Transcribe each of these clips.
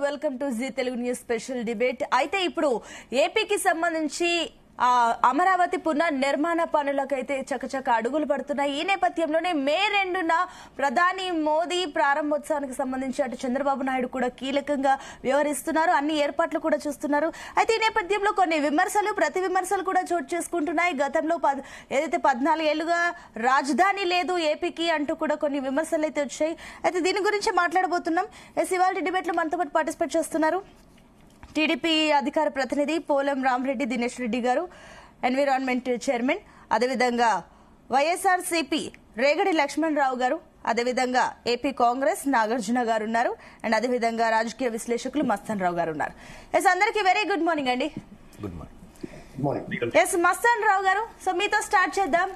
Welcome to Zee Telugu news special debate. అయితే ఇప్పుడు ఏపీకి సంబంధించి అమరావతి పునర్నిర్మాణ పనులకైతే చకచక అడుగులు పడుతున్నాయి. ఈ నేపథ్యంలోనే మే 2న ప్రధాని మోదీ ప్రారంభోత్సవానికి సంబంధించి అటు చంద్రబాబు నాయుడు కూడా కీలకంగా వ్యవహరిస్తున్నారు, అన్ని ఏర్పాట్లు కూడా చూస్తున్నారు. అయితే ఈ నేపథ్యంలో కొన్ని విమర్శలు ప్రతి విమర్శలు కూడా చోటు చేసుకుంటున్నాయి. గతంలో ఏదైతే 14 ఏళ్లుగా రాజధాని లేదు ఏపీకి అంటూ కూడా కొన్ని విమర్శలు అయితే వచ్చాయి. అయితే దీని గురించి మాట్లాడబోతున్నాం. ఇవాళ డిబేట్ లో మనతో పాటు పార్టిసిపేట్ చేస్తున్నారు టీడీపీ అధికార ప్రతినిధి పోలం రామరెడ్డి దినేష్ రెడ్డి గారు, ఎన్విరాన్మెంట్ చైర్మన్, అదేవిధంగా వైఎస్ఆర్సీపీ రేగడి లక్ష్మణరావు గారు, అదేవిధంగా ఏపీ కాంగ్రెస్ నాగార్జున గారు ఉన్నారు, అండ్ అదేవిధంగా రాజకీయ విశ్లేషకులు మస్తాన్ రావు గారు ఉన్నారు. ఎస్, అందరికీ వెరీ గుడ్ మార్నింగ్ అండి. Good morning. ఎస్, మస్తాన్ రావు గారు, సో మీతో స్టార్ట్ చేద్దాం.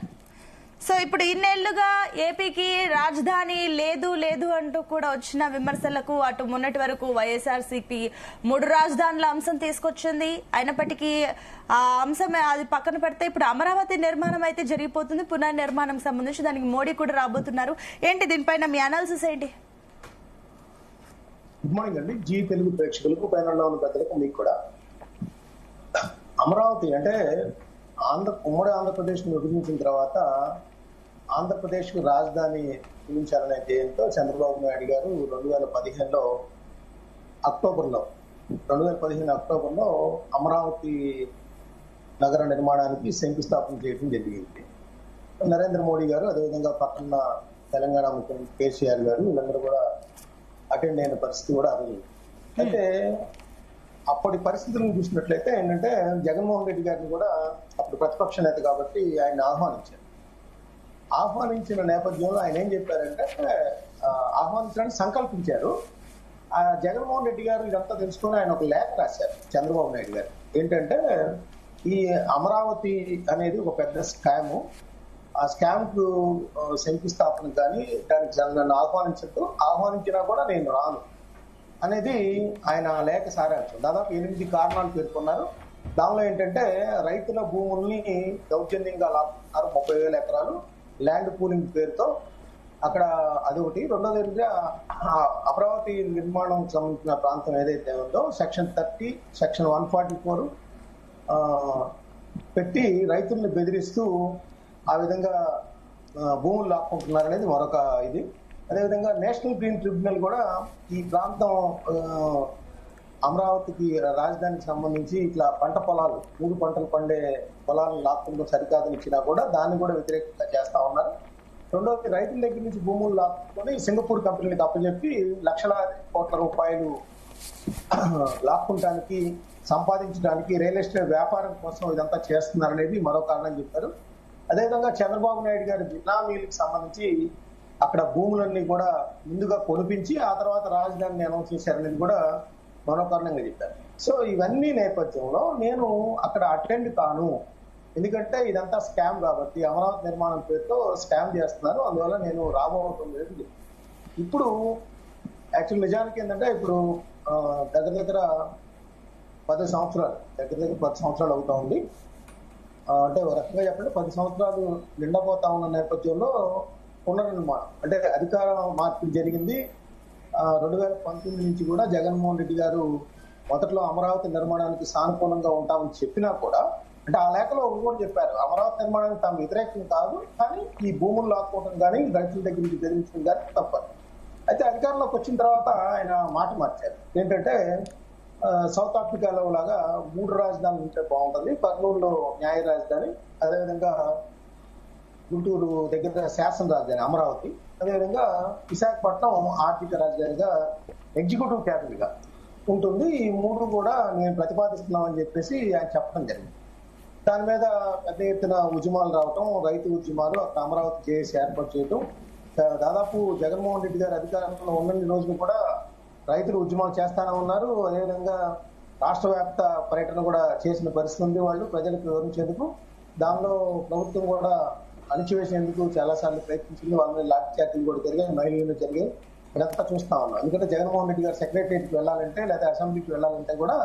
సో ఇప్పుడు ఇన్నేళ్లుగా ఏపీకి రాజధాని లేదు లేదు అంటూ కూడా వచ్చిన విమర్శలకు అటు మొన్నటి వరకు వైఎస్ఆర్సీపీ 3 రాజధానుల అంశం తీసుకొచ్చింది. అయినప్పటికీ ఆ అంశం అది పక్కన పెడితే ఇప్పుడు అమరావతి నిర్మాణం అయితే జరిగిపోతుంది. పునర్నిర్మాణం సంబంధించి దానికి మోడీ కూడా రాబోతున్నారు. ఏంటి దీనిపైన మీ అనాలిసిస్ ఏంటి? గుడ్ మార్నింగ్ అండి. జీ తెలుగు ప్రేక్షకులకు, పైన ఉన్న పెద్దలకు, మీకు కూడా. అమరావతి అంటే ఉమ్మడి ఆంధ్రప్రదేశ్ ను విభజించిన తర్వాత ఆంధ్రప్రదేశ్ కు రాజధాని నిర్మించాలనే ధ్యేయంతో చంద్రబాబు నాయుడు గారు 2015 అక్టోబర్లో అమరావతి నగర నిర్మాణానికి శంకుస్థాపన చేయడం జరిగింది. నరేంద్ర మోడీ గారు, అదేవిధంగా పక్కన తెలంగాణ ముఖ్యమంత్రి కేసీఆర్ గారు, వీళ్ళందరూ కూడా అటెండ్ అయిన పరిస్థితి కూడా అది. అయితే అప్పటి పరిస్థితులను చూసినట్లయితే ఏంటంటే జగన్మోహన్ రెడ్డి గారిని కూడా అప్పుడు ప్రతిపక్ష నేత కాబట్టి ఆయన ఆహ్వానించిన నేపథ్యంలో ఆయన ఏం చెప్పారంటే ఆహ్వానించడానికి సంకల్పించారు. ఆ జగన్మోహన్ రెడ్డి గారు ఇదంతా తెలుసుకుని ఆయన ఒక లేఖ రాశారు చంద్రబాబు నాయుడు గారు. ఏంటంటే ఈ అమరావతి అనేది ఒక పెద్ద స్కాము, ఆ స్కామ్ కు శంకుస్థాపన కానీ దానికి నన్ను ఆహ్వానించినా కూడా నేను రాను అనేది ఆయన లేఖ సారాంశం. దాదాపు 8 కారణాలు పేర్కొన్నారు. దానిలో ఏంటంటే రైతుల భూముల్ని దౌర్జన్యంగా లాక్కున్నారు, 30,000 ఎకరాలు ల్యాండ్ పూలింగ్ పేరుతో. అక్కడ అదొకటి. రెండోది అమరావతి నిర్మాణం సంబంధించిన ప్రాంతం ఏదైతే ఉందో సెక్షన్ 30, సెక్షన్ 144 పెట్టి రైతుల్ని బెదిరిస్తూ ఆ విధంగా భూములు లాక్కుంటున్నారు అనేది మరొక ఇది. అదేవిధంగా నేషనల్ గ్రీన్ ట్రిబ్యునల్ కూడా ఈ ప్రాంతం అమరావతికి రాజధానికి సంబంధించి ఇట్లా పంట పొలాలు 3 పంటలు పండే పొలాలను లాక్కుంటూ సరికాదని ఇచ్చినా కూడా దాన్ని కూడా వ్యతిరేకంగా చేస్తా ఉన్నారు. రెండోది రైతుల దగ్గర నుంచి భూములు లాక్కొని సింగపూర్ కంపెనీలకు అప్పచెప్పి లక్షలాది కోట్ల రూపాయలు లాక్కుంటానికి, సంపాదించడానికి, రియల్ ఎస్టేట్ వ్యాపారం కోసం ఇదంతా చేస్తున్నారనేది మరో కారణం చెప్పారు. అదేవిధంగా చంద్రబాబు నాయుడు గారి బినామీలకు సంబంధించి అక్కడ భూములన్నీ కూడా ముందుగా కొనిపించి ఆ తర్వాత రాజధానిని అనౌన్స్ చేశారనేది కూడా మరో కారణంగా చెప్పారు. సో ఇవన్నీ నేపథ్యంలో నేను అక్కడ అటెండ్ కాను, ఎందుకంటే ఇదంతా స్కామ్ కాబట్టి, అమరావతి నిర్మాణం పేరుతో స్కామ్ చేస్తున్నారు, అందువల్ల నేను రాబోవటం లేదు. ఇప్పుడు యాక్చువల్ నిజానికి ఏంటంటే ఇప్పుడు దగ్గర 10 సంవత్సరాలు అవుతా ఉంది. అంటే ఒక రకంగా చెప్పండి 10 సంవత్సరాలు నిండబోతా ఉన్న నేపథ్యంలో పునర్నిర్మాణం అంటే అధికార మార్పిడి జరిగింది. 2019 నుంచి కూడా జగన్మోహన్ రెడ్డి గారు మొదట్లో అమరావతి నిర్మాణానికి సానుకూలంగా ఉంటామని చెప్పినా కూడా, అంటే ఆ లేఖలో కూడా చెప్పారు అమరావతి నిర్మాణానికి తాము వ్యతిరేకం కాదు, కానీ ఈ భూములు లాక్కోవడం కానీ రైతుల దగ్గర నుంచి బెదిరించడం కానీ తప్పదు. అయితే అధికారంలోకి వచ్చిన తర్వాత ఆయన మాట మార్చారు. ఏంటంటే సౌత్ ఆఫ్రికాలో లాగా 3 రాజధానులు ఉంటే బాగుంటుంది. కర్నూలులో న్యాయ రాజధాని, అదేవిధంగా గుంటూరు దగ్గర శాసన రాజధాని అమరావతి, అదేవిధంగా విశాఖపట్నం ఆర్థిక రాజధానిగా ఎగ్జిక్యూటివ్ క్యాపిటల్ గా ఉంటుంది. ఈ 3 కూడా నేను ప్రతిపాదిస్తున్నామని చెప్పేసి ఆయన చెప్పడం జరిగింది. దాని మీద పెద్ద ఎత్తున ఉద్యమాలు రావటం, రైతు ఉద్యమాలు, అక్కడ అమరావతి చేసి ఏర్పాటు చేయటం. దాదాపు జగన్మోహన్ రెడ్డి గారు అధికారంలో ఉన్నన్ని రోజులు కూడా రైతులు ఉద్యమాలు చేస్తానే ఉన్నారు. అదేవిధంగా రాష్ట్ర వ్యాప్త పర్యటన కూడా చేసిన పరిస్థితి ఉంది వాళ్ళు ప్రజలకు వివరించేందుకు. దానిలో ప్రభుత్వం కూడా అణిచివేసేందుకు చాలా సార్లు ప్రయత్నించింది. వాళ్ళ మీద లాఠీ చార్జీలు కూడా జరిగాయి, మహిళలు జరిగాయి. ఇదంతా చూస్తా ఉన్నాం. ఎందుకంటే జగన్మోహన్ రెడ్డి గారు సెక్రటరియట్కి వెళ్ళాలంటే లేదా అసెంబ్లీకి వెళ్ళాలంటే కూడా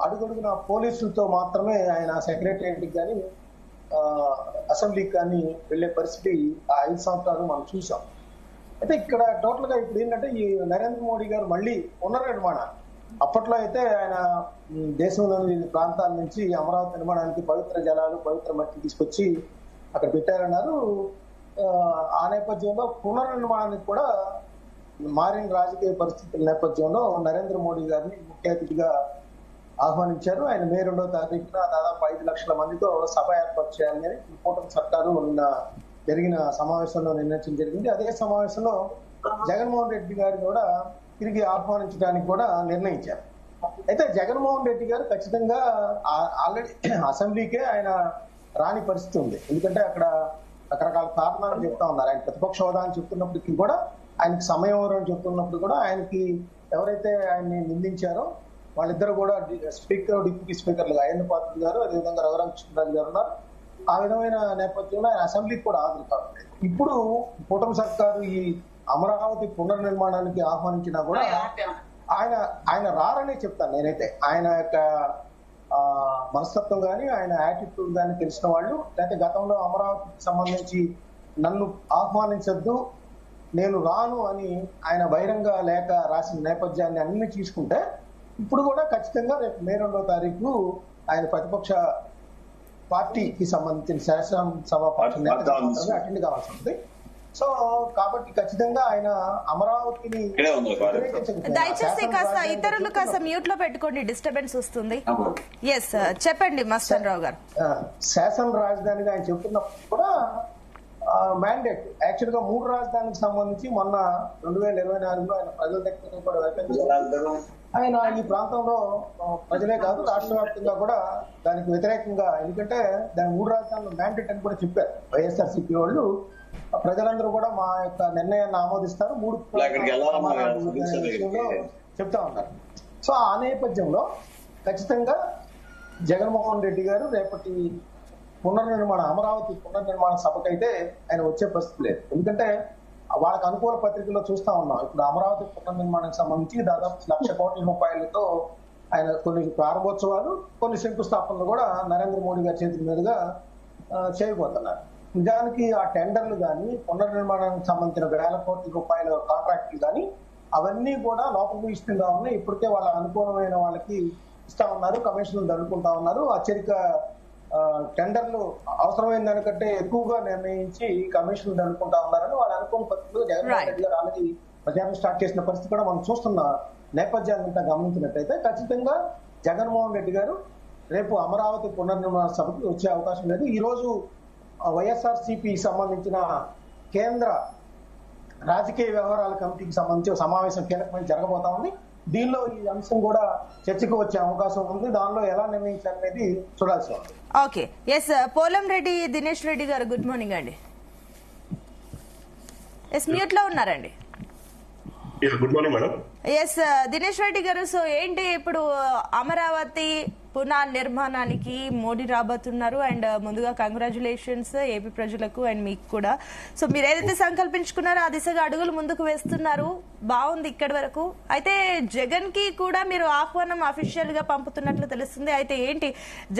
అడుగడుగున పోలీసులతో మాత్రమే ఆయన సెక్రటరియట్కి కానీ అసెంబ్లీకి కానీ వెళ్లే పరిస్థితి ఆ 5 సంవత్సరాలు మనం చూసాం. అయితే ఇక్కడ టోటల్ గా ఇప్పుడు ఏంటంటే ఈ నరేంద్ర మోడీ గారు మళ్ళీ పునర్నిర్మాణం, అప్పట్లో అయితే ఆయన దేశంలోని వివిధ ప్రాంతాల నుంచి అమరావతి నిర్మాణానికి పవిత్ర జలాలు పవిత్ర మట్టి తీసుకొచ్చి అక్కడ పెట్టారన్నారు. ఆ నేపథ్యంలో పునర్నిర్మాణానికి కూడా మారిన రాజకీయ పరిస్థితుల నేపథ్యంలో నరేంద్ర మోడీ గారిని ముఖ్య అతిథిగా ఆహ్వానించారు. ఆయన మే 2వ తారీఖున దాదాపు 5 లక్షల మందితో సభ ఏర్పాటు చేయాలని కూటమి సర్కారు నిన్న జరిగిన సమావేశంలో నిర్ణయించడం జరిగింది. అదే సమావేశంలో జగన్మోహన్ రెడ్డి గారిని కూడా తిరిగి ఆహ్వానించడానికి కూడా నిర్ణయించారు. అయితే జగన్మోహన్ రెడ్డి గారు ఖచ్చితంగా ఆల్రెడీ అసెంబ్లీకే ఆయన రాని పరిస్థితి ఉంది. ఎందుకంటే అక్కడ రకరకాల కారణాలు చెప్తా ఉన్నారు. ఆయన ప్రతిపక్ష హోదా అని చెప్తున్నప్పటికీ కూడా, ఆయనకి సమయం అని చెప్తున్నప్పుడు కూడా, ఆయనకి ఎవరైతే ఆయన్ని నిందించారో వాళ్ళిద్దరు కూడా స్పీకర్ డిప్యూటీ స్పీకర్లుగా అయ్యన్న పాత్రుడు గారు, అదేవిధంగా రఘురామకృష్ణరాజు గారు ఉన్నారు. ఆ విధమైన నేపథ్యంలో ఆయన అసెంబ్లీకి కూడా హాజరు కావట్లేదు. ఇప్పుడు కూటమి సర్కారు ఈ అమరావతి పునర్నిర్మాణానికి ఆహ్వానించినా కూడా ఆయన రారనే చెప్తాను నేనైతే. ఆయన యొక్క మనస్తత్వం కానీ ఆయన యాటిట్యూడ్ కానీ తెలిసిన వాళ్ళు, లేకపోతే గతంలో అమరావతికి సంబంధించి నన్ను ఆహ్వానించద్దు నేను రాను అని ఆయన బహిరంగ లేఖ రాసిన నేపథ్యాన్ని అన్ని తీసుకుంటే ఇప్పుడు కూడా ఖచ్చితంగా రేపు మే 2వ తారీఖు ఆయన ప్రతిపక్ష పార్టీకి సంబంధించిన శాసనసభ పార్టీ అటెండ్ కావాల్సి ఉంటుంది. సో కాబట్టి ఖచ్చితంగా ఆయన అమరావతిని దయచేసి కాస్త ఇతరులు కాస్త మ్యూట్ లో పెట్టుకోండి, డిస్టర్బెన్స్ వస్తుంది. ఎస్ చెప్పండి మస్తాన్ రావు గారు. శాసన రాజధానిగా ఆయన చెప్తున్నప్పుడు కూడా మ్యాండేట్ యాక్చువల్ గా 3 రాజధానికి సంబంధించి మొన్న 2024లో ఆయన ప్రజల దగ్గర కూడా ఆయన ఈ ప్రాంతంలో ప్రజలే కాదు రాష్ట్ర వ్యాప్తంగా కూడా దానికి వ్యతిరేకంగా, ఎందుకంటే దాని 3 రాజధానులు మ్యాండేట్ అని కూడా చెప్పారు వైఎస్ఆర్సీపీ వాళ్ళు. ప్రజలందరూ కూడా మా యొక్క నిర్ణయాన్ని ఆమోదిస్తారు, 3 చెప్తా ఉన్నారు. సో ఆ నేపథ్యంలో ఖచ్చితంగా జగన్మోహన్ రెడ్డి గారు రేపటి అమరావతి పునర్నిర్మాణ సభకైతే ఆయన వచ్చే పరిస్థితి లేదు. ఎందుకంటే వాళ్ళకి అనుకూల పత్రికల్లో చూస్తా ఉన్నాం. ఇప్పుడు అమరావతి పునర్నిర్మాణానికి సంబంధించి దాదాపు 1,00,000 కోట్ల రూపాయలతో ఆయన కొన్ని ప్రారంభోత్సవాలు, కొన్ని శంకుస్థాపనలు కూడా నరేంద్ర మోడీ గారి చేతుల మీదుగా చేయబోతున్నారు. నిజానికి ఆ టెండర్లు కానీ పునర్నిర్మాణానికి సంబంధించిన వేల కోట్ల రూపాయల కాంట్రాక్టులు కానీ అవన్నీ కూడా లోపభూయిష్టంగా ఉన్నాయి. ఇప్పటికే వాళ్ళ అనుకూలమైన వాళ్ళకి ఇస్తా ఉన్నారు, కమిషన్లు దండుకుంటా ఉన్నారు. అత్యధిక టెండర్లు అవసరమైన దానికంటే ఎక్కువగా నిర్ణయించి కమిషన్లు దండుకుంటా ఉన్నారని వాళ్ళ అనుకూల పరిస్థితులు జగన్మోహన్ రెడ్డి గారు ఆల్రెడీ ప్రచారం స్టార్ట్ చేసిన పరిస్థితి కూడా మనం చూస్తున్న నేపథ్యాన్ని గమనించినట్టయితే ఖచ్చితంగా జగన్మోహన్ రెడ్డి గారు రేపు అమరావతి పునర్నిర్మాణ సభకు వచ్చే అవకాశం లేదు. ఈ రోజు వైఎస్ఆర్సీపీ సంబంధించిన కేంద్ర రాజకీయ వ్యవహారాల కమిటీకి సంబంధించి సమావేశం కీలకమైన జరగబోతా ఉంది. దీనిలో ఈ అంశం కూడా చర్చకు వచ్చే అవకాశం ఉంది. దానిలో ఎలా నిర్ణయించాలనేది చూడాల్సి ఉంది. ఓకే, ఎస్ పోలం రెడ్డి దినేష్ రెడ్డి గారు గుడ్ మార్నింగ్ అండి. ఎస్ మ్యూట్ లో ఉన్నారండి. Good morning madam. Yes Dinesh Reddy గారు, సో ఏంటి ఇప్పుడు అమరావతి పునర్నిర్మాణానికి మోడీ రాబోతున్నారు అండ్ ముందుగా కంగ్రాచులేషన్స్ ఏపీ ప్రజలకు అండ్ మీకు కూడా. సో మీరు ఏదైతే సంకల్పించుకున్నారో ఆ దిశగా అడుగులు ముందుకు వేస్తున్నారు, బాగుంది ఇక్కడి వరకు. అయితే జగన్ కి కూడా మీరు ఆహ్వానం అఫీషియల్ గా పంపుతున్నట్లు తెలుస్తుంది. అయితే ఏంటి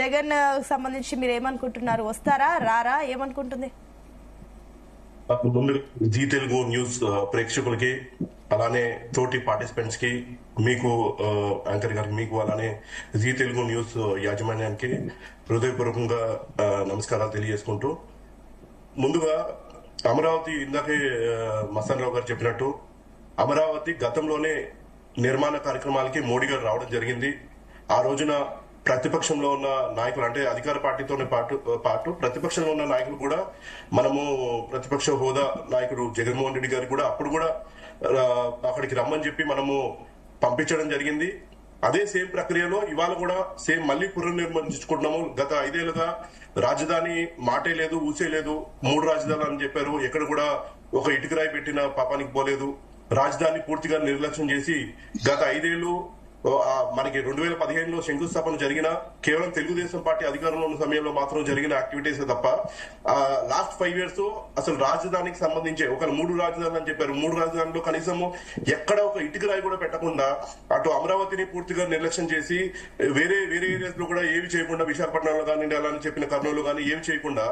జగన్ సంబంధించి మీరు ఏమనుకుంటున్నారు, వస్తారా రారా ఏమనుకుంటుంది? ముందు జీ తెలుగు న్యూస్ ప్రేక్షకులకి, అలానే తోటి పార్టిసిపెంట్స్ కి, మీకు యాంకర్ గారికి, మీకు అలానే జీ తెలుగు న్యూస్ యాజమాన్యానికి హృదయపూర్వకంగా నమస్కారాలు తెలియజేసుకుంటూ, ముందుగా అమరావతి ఇందాకే మస్తాన్ రావు గారు చెప్పినట్టు అమరావతి గతంలోనే నిర్మాణ కార్యక్రమాలకి మోడీ గారు రావడం జరిగింది. ఆ రోజున ప్రతిపక్షంలో ఉన్న నాయకులు, అంటే అధికార పార్టీతోనే పాటు ప్రతిపక్షంలో ఉన్న నాయకులు కూడా, మనము ప్రతిపక్ష హోదా నాయకుడు జగన్మోహన్ రెడ్డి గారు కూడా అప్పుడు కూడా అక్కడికి రమ్మని చెప్పి మనము పంపించడం జరిగింది. అదే సేమ్ ప్రక్రియలో ఇవాళ కూడా సేమ్ మళ్ళీ పునర్నిర్మించుకుంటున్నాము. గత 5 ఏళ్లుగా రాజధాని మాటే లేదు, ఊసే లేదు. 3 రాజధానులు అని చెప్పారు, ఎక్కడ కూడా ఒక ఇటుకరాయి పెట్టిన పాపానికి పోలేదు. రాజధాని పూర్తిగా నిర్లక్ష్యం చేసి గత 5 ఏళ్లు మనకి 2015లో శంకుస్థాపన జరిగిన కేవలం తెలుగుదేశం పార్టీ అధికారంలో ఉన్న సమయంలో మాత్రం జరిగిన యాక్టివిటీస్ తప్ప లాస్ట్ 5 years అసలు రాజధానికి సంబంధించి ఒక 3 రాజధానులు అని చెప్పారు. 3 రాజధానుల్లో కనీసం ఎక్కడ ఒక ఇటుక రాయి కూడా పెట్టకుండా అటు అమరావతిని పూర్తిగా నిర్లక్ష్యం చేసి వేరే ఏరియాస్ లో కూడా ఏవి చేయకుండా విశాఖపట్నంలో కానీ అలానే చెప్పిన కర్నూలు కానీ ఏవి చేయకుండా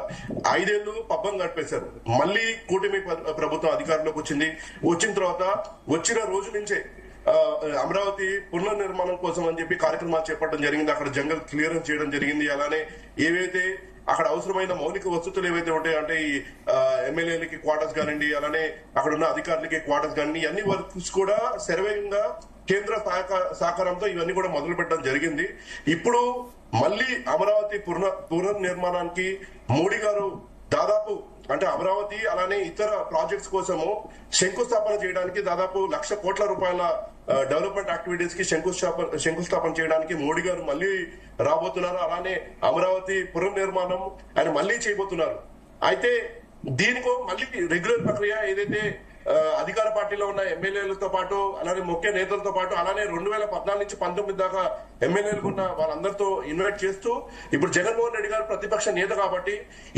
5 ఏళ్లు పబ్బం గడిపేశారు. మళ్ళీ కూటమి ప్రభుత్వం అధికారంలోకి వచ్చిన తర్వాత వచ్చిన రోజు నుంచే అమరావతి పునర్నిర్మాణం కోసం అని చెప్పి కార్యక్రమాలు చేపట్టడం జరిగింది. అక్కడ జంగల్ క్లియరెన్స్ చేయడం జరిగింది. అలానే ఏవైతే అక్కడ అవసరమైన మౌలిక వసతులు ఏవైతే ఉంటాయో అంటే ఈ ఎమ్మెల్యేలకి క్వార్టర్స్ కానివ్వండి, అలానే అక్కడ ఉన్న అధికారులకి క్వార్టర్స్ కానివ్వండి, అన్ని వర్క్స్ కూడా శరవేగంగా కేంద్ర సహకారంతో ఇవన్నీ కూడా మొదలు పెట్టడం జరిగింది. ఇప్పుడు మళ్ళీ అమరావతి పునర్నిర్మాణానికి మోడీ గారు దాదాపు అంటే అమరావతి అలానే ఇతర ప్రాజెక్ట్స్ కోసము శంకుస్థాపన చేయడానికి దాదాపు 1,00,000 కోట్ల రూపాయల డెవలప్మెంట్ యాక్టివిటీస్ కి శంకుస్థాపన చేయడానికి మోడీ గారు మళ్ళీ రాబోతున్నారు. అలానే అమరావతి పునర్నిర్మాణం ఆయన మళ్ళీ చేయబోతున్నారు. అయితే దీనికో మళ్ళీ రెగ్యులర్ ప్రక్రియ ఏదైతే అధికార పార్టీలో ఉన్న ఎమ్మెల్యేలతో పాటు అలానే ముఖ్య నేతలతో పాటు అలానే 2014 నుంచి 19 దాకా ఎమ్మెల్యేలు ఉన్న వాళ్ళందరితో ఇన్వైట్ చేస్తూ ఇప్పుడు జగన్మోహన్ రెడ్డి గారు ప్రతిపక్ష నేత కాబట్టి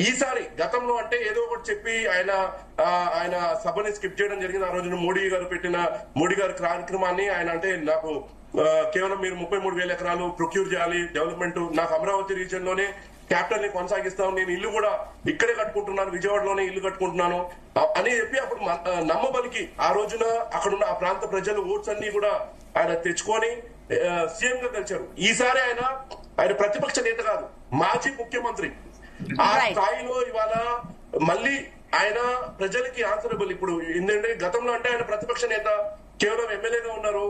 ఈసారి గతంలో అంటే ఏదో ఒకటి చెప్పి ఆయన సభని స్కిప్ చేయడం జరిగింది. ఆ రోజున మోడీ గారి కార్యక్రమాన్ని ఆయన అంటే నాకు కేవలం మీరు 33,000 ఎకరాలు ప్రొక్యూర్ చేయాలి డెవలప్మెంట్, నాకు అమరావతి రీజియన్ లోనే క్యాపిటల్ ని కొనసాగిస్తాను, నేను ఇల్లు కూడా ఇక్కడే కట్టుకుంటున్నాను, విజయవాడలోనే ఇల్లు కట్టుకుంటున్నాను అని చెప్పి అప్పుడు నమ్మబలికి ఆ రోజున అక్కడున్న ఆ ప్రాంత ప్రజలు ఓట్స్ అన్ని కూడా ఆయన తెచ్చుకొని సీఎం గా గెలిచారు. ఈసారి ఆయన ప్రతిపక్ష నేత కాదు, మాజీ ముఖ్యమంత్రి. ఆ స్థాయిలో ఇవాళ మళ్ళీ ఆయన ప్రజలకి ఆన్సరబుల్. ఇప్పుడు ఏంటంటే గతంలో అంటే ఆయన ప్రతిపక్ష నేత కేవలం ఎమ్మెల్యేగా ఉన్నారు.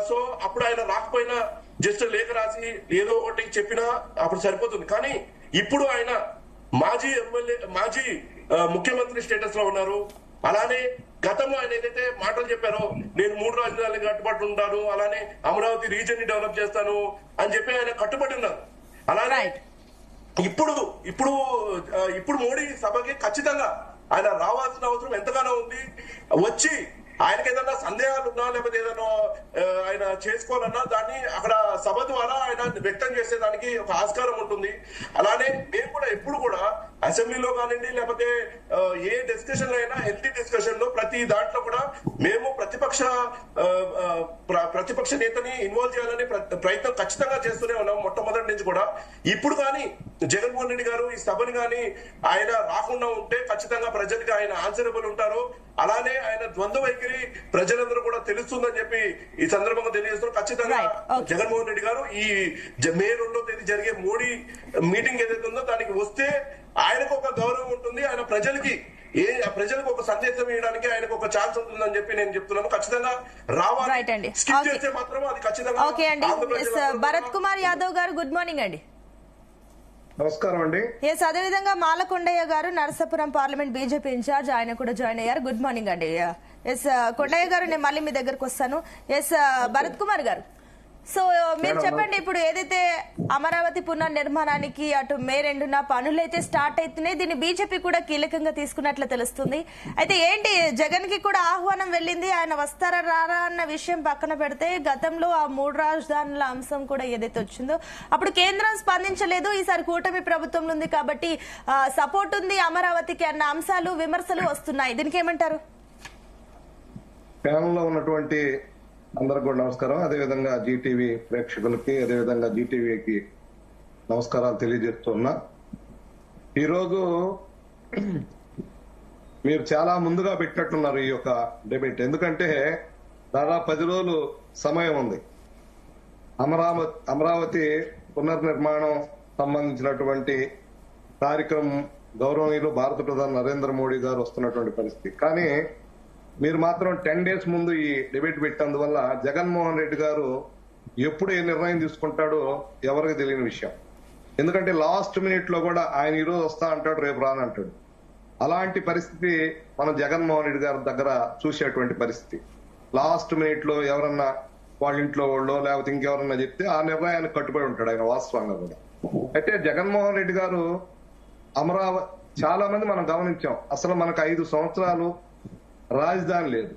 సో అప్పుడు ఆయన రాకపోయినా జస్ట్ లేఖ రాసి ఏదో ఒకటి చెప్పినా అప్పుడు సరిపోతుంది. కానీ ఇప్పుడు ఆయన మాజీ ముఖ్యమంత్రి స్టేటస్ లో ఉన్నారు. అలానే గతంలో ఆయన ఏదైతే మాటలు చెప్పారో నేను 3 రాజధానులకు కట్టుబడి ఉంటాను, అలానే అమరావతి రీజియన్ ని డెవలప్ చేస్తాను అని చెప్పి ఆయన కట్టుబడి ఉన్నారు. అలానే ఇప్పుడు మోడీ సభకి ఖచ్చితంగా ఆయన రావాల్సిన అవసరం ఎంతగానో ఉంది. వచ్చి ఆయనకి ఏదన్నా సందేహాలు ఉన్నా లేకపోతే ఏదైనా ఆయన చేసుకోవాలన్నా దాన్ని అక్కడ సభ ద్వారా ఆయన వ్యక్తం చేసేదానికి ఒక ఆస్కారం ఉంటుంది. అలానే మేము కూడా ఎప్పుడు కూడా అసెంబ్లీలో కానివ్వండి లేకపోతే ఏ డిస్కషన్ అయినా హెల్తీ డిస్కషన్ లో ప్రతి దాంట్లో కూడా మేము ప్రతిపక్ష నేతని ఇన్వాల్వ్ చేయాలని ప్రయత్నం ఖచ్చితంగా చేస్తూనే ఉన్నాం మొట్టమొదటి నుంచి కూడా. ఇప్పుడు కానీ జగన్మోహన్ రెడ్డి గారు ఈ సభని కానీ ఆయన రాకుండా ఉంటే ఖచ్చితంగా ప్రజలకి ఆయన ఆన్సరబుల్ ఉంటారు. అలానే ఆయన ద్వంద్వ వైఖరి ప్రజలందరూ కూడా తెలుస్తుందని చెప్పి ఈ సందర్భంగా తెలియజేస్తున్నారు. ఖచ్చితంగా జగన్మోహన్ రెడ్డి గారు ఈ మే 2వ తేదీ జరిగే మోడీ మీటింగ్ ఏదైతే ఉందో దానికి వస్తే ఆయనకు ఒక గౌరవం ఉంటుంది, ఆయన ప్రజలకు ఒక సందేశం ఇవ్వడానికి ఆయనకు ఒక ఛాన్స్ ఉంటుందని చెప్పి నేను చెప్తున్నాను. ఖచ్చితంగా రావాలి, స్కిప్ చేస్తే మాత్రం అది ఖచ్చితంగా. భరత్ కుమార్ యాదవ్ గారు గుడ్ మార్నింగ్ అండి. నమస్కారం అండి. ఎస్, అదేవిధంగా మాలకొండయ్య గారు నరసాపురం పార్లమెంట్ బీజేపీ ఇన్ఛార్జ్, ఆయన కూడా జాయిన్ అయ్యారు. గుడ్ మార్నింగ్ అండి. ఎస్ కొండయ్య గారు, నేను మళ్ళీ మీ దగ్గరకు వస్తాను. ఎస్ భరత్ కుమార్ గారు, సో మీరు చెప్పండి, ఇప్పుడు ఏదైతే అమరావతి పునర్నిర్మాణానికి అటు మే 2న పనులు అయితే స్టార్ట్ అవుతున్నాయి, దీన్ని బీజేపీ కూడా కీలకంగా తీసుకున్నట్లు తెలుస్తుంది. అయితే ఏంటి, జగన్ కి కూడా ఆహ్వానం వెళ్ళింది, ఆయన వస్తారా రారా అన్న విషయం పక్కన పెడితే గతంలో ఆ 3 రాజధానుల అంశం కూడా ఏదైతే వచ్చిందో అప్పుడు కేంద్రం స్పందించలేదు. ఈసారి కూటమి ప్రభుత్వంలో ఉంది కాబట్టి సపోర్ట్ ఉంది అమరావతికి అన్న అంశాలు విమర్శలు వస్తున్నాయి. దీనికి ఏమంటారు? ప్యానెల్లో ఉన్నటువంటి అందరికి కూడా నమస్కారం. అదేవిధంగా జీటీవీ ప్రేక్షకులకి అదేవిధంగా జీటీవీకి నమస్కారాలు తెలియజేస్తున్నా. ఈరోజు మీరు చాలా ముందుగా పెట్టినట్టున్నారు ఈ యొక్క డిబేట్. ఎందుకంటే దాదాపు 10 రోజులు సమయం ఉంది. అమరావతి పునర్నిర్మాణం సంబంధించినటువంటి కార్యక్రమం గౌరవనీయులు భారత ప్రధాని నరేంద్ర మోడీ గారు వస్తున్నటువంటి పరిస్థితి. కానీ మీరు మాత్రం 10 days ముందు ఈ డిబేట్ పెట్టినందువల్ల జగన్మోహన్ రెడ్డి గారు ఎప్పుడు ఏ నిర్ణయం తీసుకుంటాడో ఎవరికి తెలియని విషయం. ఎందుకంటే లాస్ట్ మినిట్ లో కూడా ఆయన ఈ రోజు వస్తా అంటాడు, రేపు రానంటాడు. అలాంటి పరిస్థితి మనం జగన్మోహన్ రెడ్డి గారి దగ్గర చూసేటువంటి పరిస్థితి. లాస్ట్ మినిట్ లో ఎవరన్నా వాళ్ళ ఇంట్లో వాళ్ళో లేకపోతే ఇంకెవరన్నా చెప్తే ఆ నిర్ణయానికి కట్టుబడి ఉంటాడు ఆయన వాస్తవంగా కూడా. అయితే జగన్మోహన్ రెడ్డి గారు అమరావతి చాలా మంది మనం గమనించాం, అసలు మనకు 5 సంవత్సరాలు రాజధాని లేదు.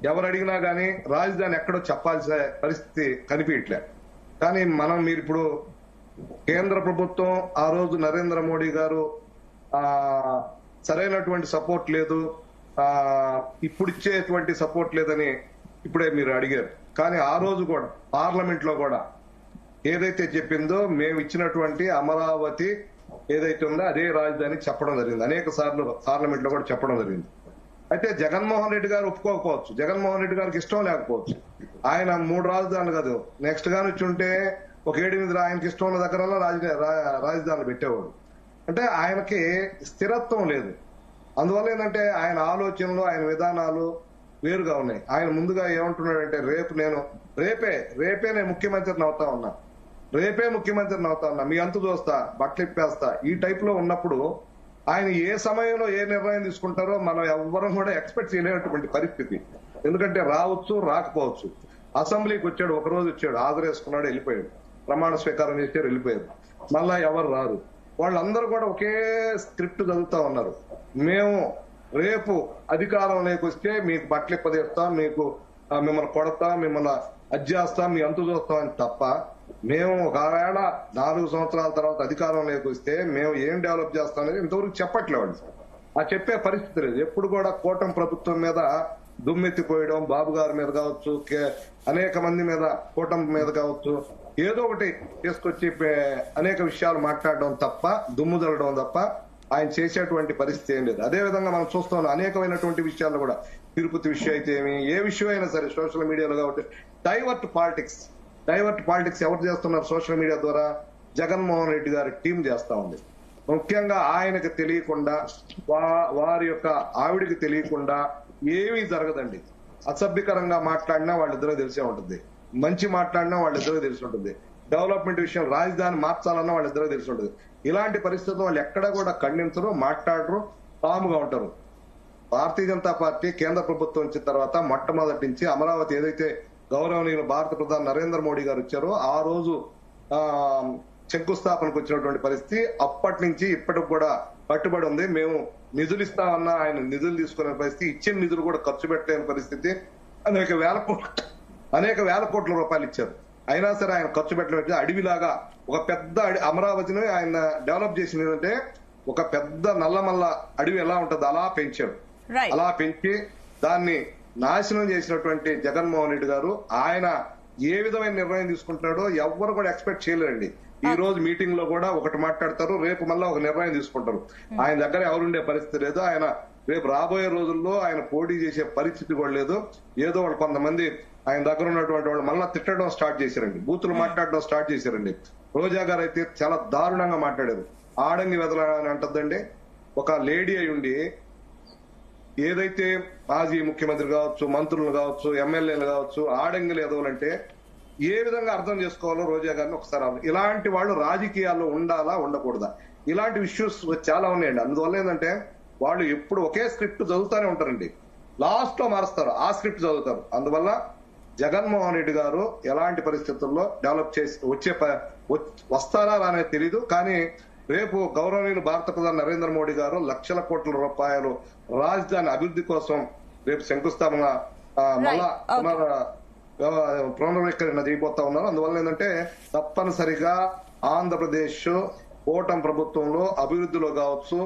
ఎవరు అడిగినా గానీ రాజధాని ఎక్కడో చెప్పాల్సిన పరిస్థితి కనిపించట్లే. కానీ మీరు ఇప్పుడు కేంద్ర ప్రభుత్వం ఆ రోజు నరేంద్ర మోడీ గారు సరైనటువంటి సపోర్ట్ లేదు, ఇప్పుడు ఇచ్చేటువంటి సపోర్ట్ లేదని ఇప్పుడే మీరు అడిగారు. కానీ ఆ రోజు కూడా పార్లమెంట్ లో కూడా ఏదైతే చెప్పిందో మేము ఇచ్చినటువంటి అమరావతి ఏదైతే ఉందో అదే రాజధాని చెప్పడం జరిగింది. అనేక సార్లు పార్లమెంట్ లో కూడా చెప్పడం జరిగింది. అయితే జగన్మోహన్ రెడ్డి గారు ఒప్పుకోకపోవచ్చు, జగన్మోహన్ రెడ్డి గారికి ఇష్టం లేకపోవచ్చు. ఆయన 3 రాజధానులు కాదు, నెక్స్ట్ గాని వచ్చి ఉంటే ఒక 7-8 ఆయనకి ఇష్టం ఉన్న దగ్గర రాజధానులు పెట్టేవాడు. అంటే ఆయనకి స్థిరత్వం లేదు. అందువల్ల ఏంటంటే ఆయన ఆలోచనలు, ఆయన విధానాలు వేరుగా ఉన్నాయి. ఆయన ముందుగా ఏమంటున్నాడంటే రేపే నేను ముఖ్యమంత్రిని అవుతా ఉన్నా, మీ అంతు చూస్తా, బట్టలు ఇప్పేస్తా, ఈ టైప్ లో ఉన్నప్పుడు ఆయన ఏ సమయంలో ఏ నిర్ణయం తీసుకుంటారో మనం ఎవ్వరం కూడా ఎక్స్పెక్ట్ చేయలేనటువంటి పరిస్థితి. ఎందుకంటే రావచ్చు, రాకపోవచ్చు. అసెంబ్లీకి వచ్చాడు, ఒక రోజు వచ్చాడు, హాజరేసుకున్నాడు, వెళ్ళిపోయాడు, ప్రమాణ స్వీకారం చేశారు, వెళ్ళిపోయారు. మళ్ళా ఎవరు రారు. వాళ్ళందరూ కూడా ఒకే స్క్రిప్ట్ చదువుతా ఉన్నారు. మేము రేపు అధికారంలోకి వస్తే మీకు బట్టలు ఇప్పదీస్తాం, మిమ్మల్ని కొడతాం, మిమ్మల్ని అజ్జేస్తాం, మీ అంతు చూస్తాం అని తప్ప మేము ఒకవేళ 4 సంవత్సరాల తర్వాత అధికారంలోకి వస్తే మేము ఏం డెవలప్ చేస్తాం అనేది ఇంతవరకు చెప్పట్లేదు. ఆ చెప్పే పరిస్థితి లేదు. ఎప్పుడు కూడా కూటమి ప్రభుత్వం మీద దుమ్మెత్తిపోయడం, బాబు గారి మీద కావచ్చు, అనేక మంది మీద, కూటమి మీద కావచ్చు, ఏదో ఒకటి తీసుకొచ్చి అనేక విషయాలు మాట్లాడడం తప్ప, దుమ్ము జల్లడం తప్ప ఆయన చేసేటువంటి పరిస్థితి ఏం లేదు. అదే విధంగా మనం చూస్తాం అనేకమైనటువంటి విషయాల్లో కూడా, తిరుపతి విషయం అయితే ఏమి, ఏ విషయం అయినా సరే సోషల్ మీడియాలో కాబట్టి డైవర్ట్ పాలిటిక్స్ ఎవరు చేస్తున్నారు? సోషల్ మీడియా ద్వారా జగన్మోహన్ రెడ్డి గారి టీం చేస్తా ఉంది. ముఖ్యంగా ఆయనకు తెలియకుండా, వారి యొక్క ఆవిడికి తెలియకుండా ఏమీ జరగదండి. అసభ్యకరంగా మాట్లాడినా వాళ్ళిద్దరూ తెలిసే ఉంటుంది, మంచి మాట్లాడినా వాళ్ళిద్దరూ తెలిసి ఉంటుంది, డెవలప్మెంట్ విషయం రాజధాని మార్చాలన్నా వాళ్ళిద్దరూ తెలిసి ఉంటుంది. ఇలాంటి పరిస్థితుల్లో వాళ్ళు ఎక్కడా కూడా ఖండించరు, మాట్లాడరు, కాముగా ఉంటారు. భారతీయ జనతా పార్టీ కేంద్ర ప్రభుత్వం వచ్చిన తర్వాత మొట్టమొదటి నుంచి అమరావతి ఏదైతే గౌరవనీయులు భారత ప్రధాని నరేంద్ర మోడీ గారు వచ్చారో ఆ రోజు శంకుస్థాపనకు వచ్చినటువంటి పరిస్థితి అప్పటి నుంచి ఇప్పటికి కూడా పట్టుబడి ఉంది. మేము నిధులు ఇస్తామన్నా ఆయన నిధులు తీసుకునే పరిస్థితి, ఇచ్చిన నిధులు కూడా ఖర్చు పెట్టలేని పరిస్థితి. అనేక వేల కోట్ల రూపాయలు ఇచ్చారు, అయినా సరే ఆయన ఖర్చు పెట్టలేదు. అడవిలాగా ఒక పెద్ద అమరావతిని ఆయన డెవలప్ చేసిందంటే ఒక పెద్ద నల్లమల్ల అడవి ఎలా ఉంటుందో అలా పెంచాడు. అలా పెంచి దాన్ని నాశనం చేసినటువంటి జగన్మోహన్ రెడ్డి గారు ఆయన ఏ విధమైన నిర్ణయం తీసుకుంటున్నాడో ఎవ్వరు కూడా ఎక్స్పెక్ట్ చేయలేరండి. ఈ రోజు మీటింగ్ లో కూడా ఒకటి మాట్లాడతారు, రేపు మళ్ళా ఒక నిర్ణయం తీసుకుంటారు. ఆయన దగ్గర ఎవరుండే పరిస్థితి లేదు. ఆయన రేపు రాబోయే రోజుల్లో ఆయన పోటీ చేసే పరిస్థితి కూడా లేదు. ఏదో వాళ్ళు కొంతమంది ఆయన దగ్గర ఉన్నటువంటి వాళ్ళు మళ్ళా తిట్టడం స్టార్ట్ చేశారండి, బూతులు మాట్లాడడం స్టార్ట్ చేశారండి. రోజా గారు అయితే చాలా దారుణంగా మాట్లాడారు. ఆడంగి వెదలని అంటదండి. ఒక లేడీ అయి ఉండి ఏదైతే మాజీ ముఖ్యమంత్రి కావచ్చు, మంత్రులు కావచ్చు, ఎమ్మెల్యేలు కావచ్చు ఆడంగిలు ఎదవాలంటే ఏ విధంగా అర్థం చేసుకోవాలో రోజా గారిని ఒకసారి ఇలాంటి వాళ్ళు రాజకీయాల్లో ఉండాలా, ఉండకూడదా, ఇలాంటి ఇష్యూస్ చాలా ఉన్నాయండి. అందువల్ల ఏంటంటే వాళ్ళు ఎప్పుడు ఒకే స్క్రిప్ట్ చదువుతానే ఉంటారండి, లాస్ట్ లో మారుస్తారు, ఆ స్క్రిప్ట్ చదువుతారు. అందువల్ల జగన్మోహన్ రెడ్డి గారు ఎలాంటి పరిస్థితుల్లో డెవలప్ చేసి వస్తారా అనేది తెలీదు. కానీ రేపు గౌరవనీయులు భారత ప్రధాని నరేంద్ర మోడీ గారు లక్షల కోట్ల రూపాయలు రాజధాని అభివృద్ధి కోసం రేపు శంకుస్థాపన మళ్ళా పునర్వీకరణ చేయబోతా ఉన్నారు. అందువల్ల ఏంటంటే తప్పనిసరిగా ఆంధ్రప్రదేశ్ కూటమి ప్రభుత్వంలో అభివృద్ధిలో కావచ్చు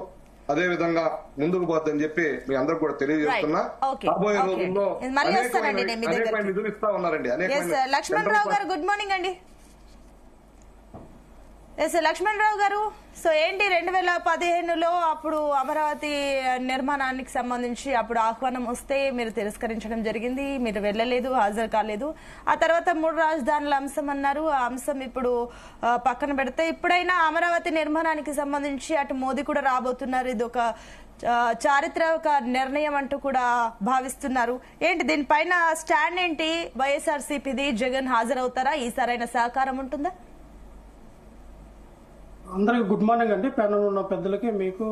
అదే విధంగా ముందుకు పోద్దని చెప్పి మీ అందరూ కూడా తెలియజేస్తున్నా. రాబోయే రోజుల్లో అనేకమైన నిధులు ఇస్తా ఉన్నారండి. లక్ష్మణరావు గారు గుడ్ మార్నింగ్ అండి. లక్ష్మణరావు గారు, సో ఏంటి 2015లో అప్పుడు అమరావతి నిర్మాణానికి సంబంధించి అప్పుడు ఆహ్వానం వస్తే మీరు తిరస్కరించడం జరిగింది, మీరు వెళ్ళలేదు, హాజరు కాలేదు. ఆ తర్వాత 3 రాజధానుల అంశం అన్నారు, ఆ అంశం ఇప్పుడు పక్కన పెడితే ఇప్పుడైనా అమరావతి నిర్మాణానికి సంబంధించి అటు మోదీ కూడా రాబోతున్నారు, ఇది ఒక చారిత్రక నిర్ణయం అంటూ కూడా భావిస్తున్నారు. ఏంటి దీనిపైన స్టాండ్ ఏంటి? వైఎస్ఆర్సీపీది, జగన్ హాజరవుతారా? ఈసారైనా సహకారం ఉంటుందా? అందరికి గుడ్ మార్నింగ్ అండి. ప్యానల్ ఉన్న పెద్దలకి, మీకు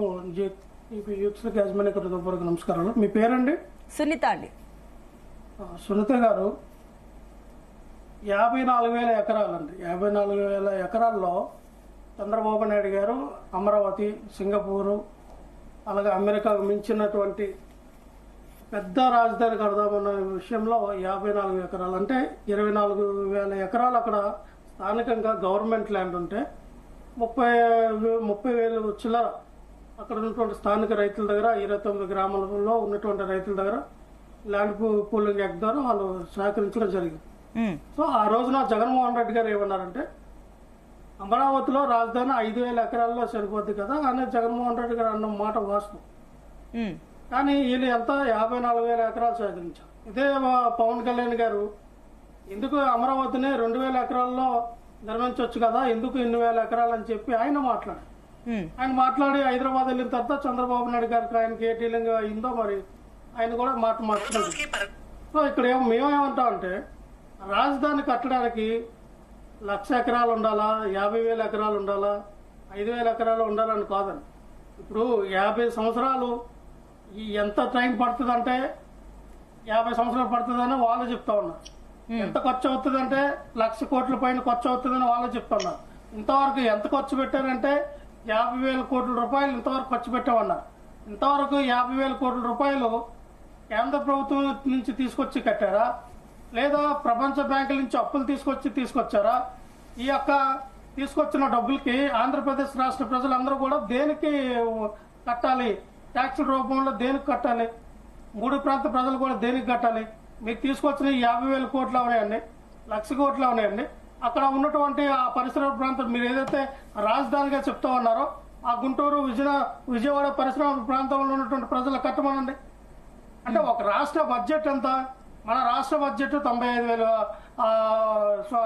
యూత్స్కి యాజమాన్య హృదయపూర్వక నమస్కారాలు. మీ పేరండి? సునీత అండి. సునీత గారు, 54,000 ఎకరాలండి. 54,000 ఎకరాల్లో చంద్రబాబు నాయుడు గారు అమరావతి, సింగపూరు, అలాగే అమెరికాకు మించినటువంటి పెద్ద రాజధాని కడదామన్న విషయంలో 54 ఎకరాలు అంటే 24,000 ఎకరాలు అక్కడ స్థానికంగా గవర్నమెంట్ ల్యాండ్ ఉంటే 30,000 చిల్లర అక్కడ ఉన్నటువంటి స్థానిక రైతుల దగ్గర 29 గ్రామాలలో ఉన్నటువంటి రైతుల దగ్గర ల్యాండ్ పూలింగ్ యాక్ట్ ద్వారా వాళ్ళు సహకరించడం జరిగింది. సో ఆ రోజున జగన్మోహన్ రెడ్డి గారు ఏమన్నారంటే అమరావతిలో రాజధాని 5,000 ఎకరాల్లో సరిపోద్ది కదా అని జగన్మోహన్ రెడ్డి గారు అన్న మాట వాస్తవం. కానీ వీళ్ళు ఎంత 54,000 ఎకరాలు సేకరించారు. ఇదే పవన్ కళ్యాణ్ గారు ఎందుకు అమరావతిని 2,000 ఎకరాల్లో నిర్మించవచ్చు కదా, ఎందుకు 2,000 ఎకరాలు అని చెప్పి ఆయన మాట్లాడి హైదరాబాద్ వెళ్ళిన తర్వాత చంద్రబాబు నాయుడు గారికి ఆయనకి ఏ డీలింగ్ అయిందో మరి ఆయన కూడా మాట్లాడుతున్నారు. సో ఇక్కడ మేమేమంటామంటే రాజధాని కట్టడానికి 1,00,000 ఎకరాలు ఉండాలా, 50,000 ఎకరాలు ఉండాలా, 5,000 ఎకరాలు ఉండాలని కాదండి. ఇప్పుడు 50 సంవత్సరాలు ఎంత టైం పడుతుందంటే 50 సంవత్సరాలు పడుతుందని వాళ్ళు చెప్తా ఉన్నారు. ఎంత ఖర్చు అవుతుందంటే 1,00,000 కోట్ల పైన ఖర్చు అవుతుందని వాళ్ళు చెప్తున్నారు. ఇంతవరకు ఎంత ఖర్చు పెట్టారంటే 50,000 కోట్ల రూపాయలు ఇంతవరకు ఖర్చు పెట్టామన్నారు. ఇంతవరకు 50,000 కోట్ల రూపాయలు కేంద్ర ప్రభుత్వం నుంచి తీసుకొచ్చి కట్టారా, లేదా ప్రపంచ బ్యాంకుల నుంచి అప్పులు తీసుకొచ్చారా? ఈ యొక్క తీసుకొచ్చిన డబ్బులకి ఆంధ్రప్రదేశ్ రాష్ట్ర ప్రజలందరూ కూడా దేనికి కట్టాలి? ట్యాక్సుల రూపంలో దేనికి కట్టాలి? 3 ప్రాంత ప్రజలు కూడా దేనికి కట్టాలి? మీకు తీసుకొచ్చిన 50,000 కోట్లు ఉన్నాయండి, 1,00,000 కోట్లు ఉన్నాయండి. అక్కడ ఉన్నటువంటి ఆ పరిసర ప్రాంతం మీరు ఏదైతే రాజధానిగా చెప్తా ఉన్నారో ఆ గుంటూరు విజయవాడ పరిసర ప్రాంతంలో ఉన్నటువంటి ప్రజలు కట్టమనండి. అంటే ఒక రాష్ట్ర బడ్జెట్ ఎంత? మన రాష్ట్ర బడ్జెట్ 95,000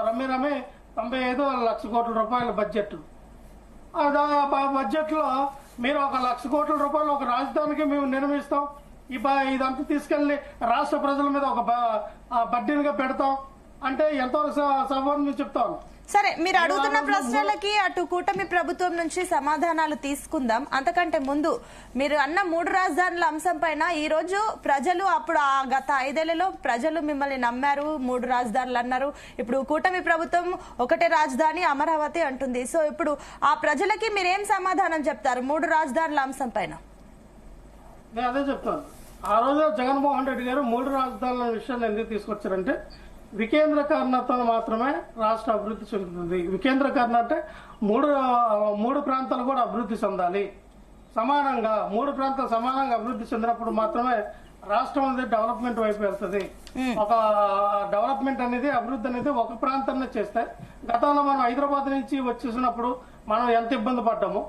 రమ్మి 95 లక్ష కోట్ల రూపాయల బడ్జెట్. బడ్జెట్ లో మీరు 1,00,000 కోట్ల రూపాయలు ఒక రాజధానికి మేము నిర్మిస్తాం, ఇదంతా తీసుకెళ్లి రాష్ట్ర ప్రజల మీద ఒక బడ్డీనిగా పెడతాం అంటే ఎంతవరకు సభను చెప్తాను. సరే, మీరు అడుగుతున్న ప్రశ్నలకి అటు కూటమి ప్రభుత్వం నుంచి సమాధానాలు తీసుకుందాం. అంతకంటే ముందు మీరు అన్న 3 రాజధానుల అంశం పైన ఈ రోజు ప్రజలు అప్పుడు గత 5 ఏళ్లలో ప్రజలు మిమ్మల్ని నమ్మారు, 3 రాజధానులు అన్నారు. ఇప్పుడు కూటమి ప్రభుత్వం ఒకటే రాజధాని అమరావతి అంటుంది. సో ఇప్పుడు ఆ ప్రజలకి మీరేం సమాధానం చెప్తారు 3 రాజధానుల అంశం పైన? నేను అదే చెప్తాను. ఆ రోజు జగన్మోహన్ రెడ్డి గారు 3 రాజధానుల విషయాన్ని ఎందుకు తీసుకొచ్చారంటే వికేంద్రీకరణతో మాత్రమే రాష్ట్ర అభివృద్ధి చెందుతుంది. వికేంద్రీకరణ అంటే మూడు ప్రాంతాలు కూడా అభివృద్ధి చెందాలి సమానంగా. 3 ప్రాంతాలు సమానంగా అభివృద్ధి చెందినప్పుడు మాత్రమే రాష్ట్రం అనేది డెవలప్మెంట్ వైపు వెళ్తుంది. ఒక డెవలప్మెంట్ అనేది అభివృద్ధి అనేది ఒక ప్రాంతాన్ని చేస్తే గతంలో మనం హైదరాబాద్ నుంచి వచ్చేసినప్పుడు మనం ఎంత ఇబ్బంది పడ్డామో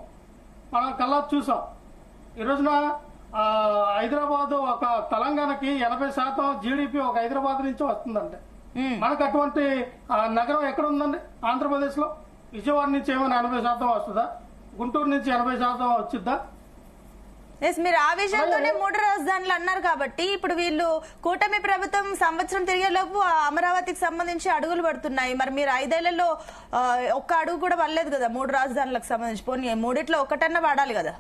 మనం కల్లా చూసాం. ఈ రోజున హైదరాబాద్ ఒక తెలంగాణకి 80% జీడిపి ఒక హైదరాబాద్ నుంచి వస్తుందంటే మనకు అటువంటి నగరం ఎక్కడ ఉందండి? ఆంధ్రప్రదేశ్ లో విజయవాడ నుంచి ఏమైనా 80% వస్తుందా? గుంటూరు నుంచి 80% వచ్చిద్దా? మీరు ఆ విషయంతోనే 3 రాజధానులు అన్నారు కాబట్టి ఇప్పుడు వీళ్ళు కూటమి ప్రభుత్వం సంవత్సరం తిరిగేలోపు అమరావతికి సంబంధించి అడుగులు పడుతున్నాయి. మరి మీరు 5 ఏళ్లలో ఒక్క అడుగు కూడా పడలేదు కదా 3 రాజధానులకు సంబంధించి. పోనీ 3 ఒకటన్నా పడాలి కదా.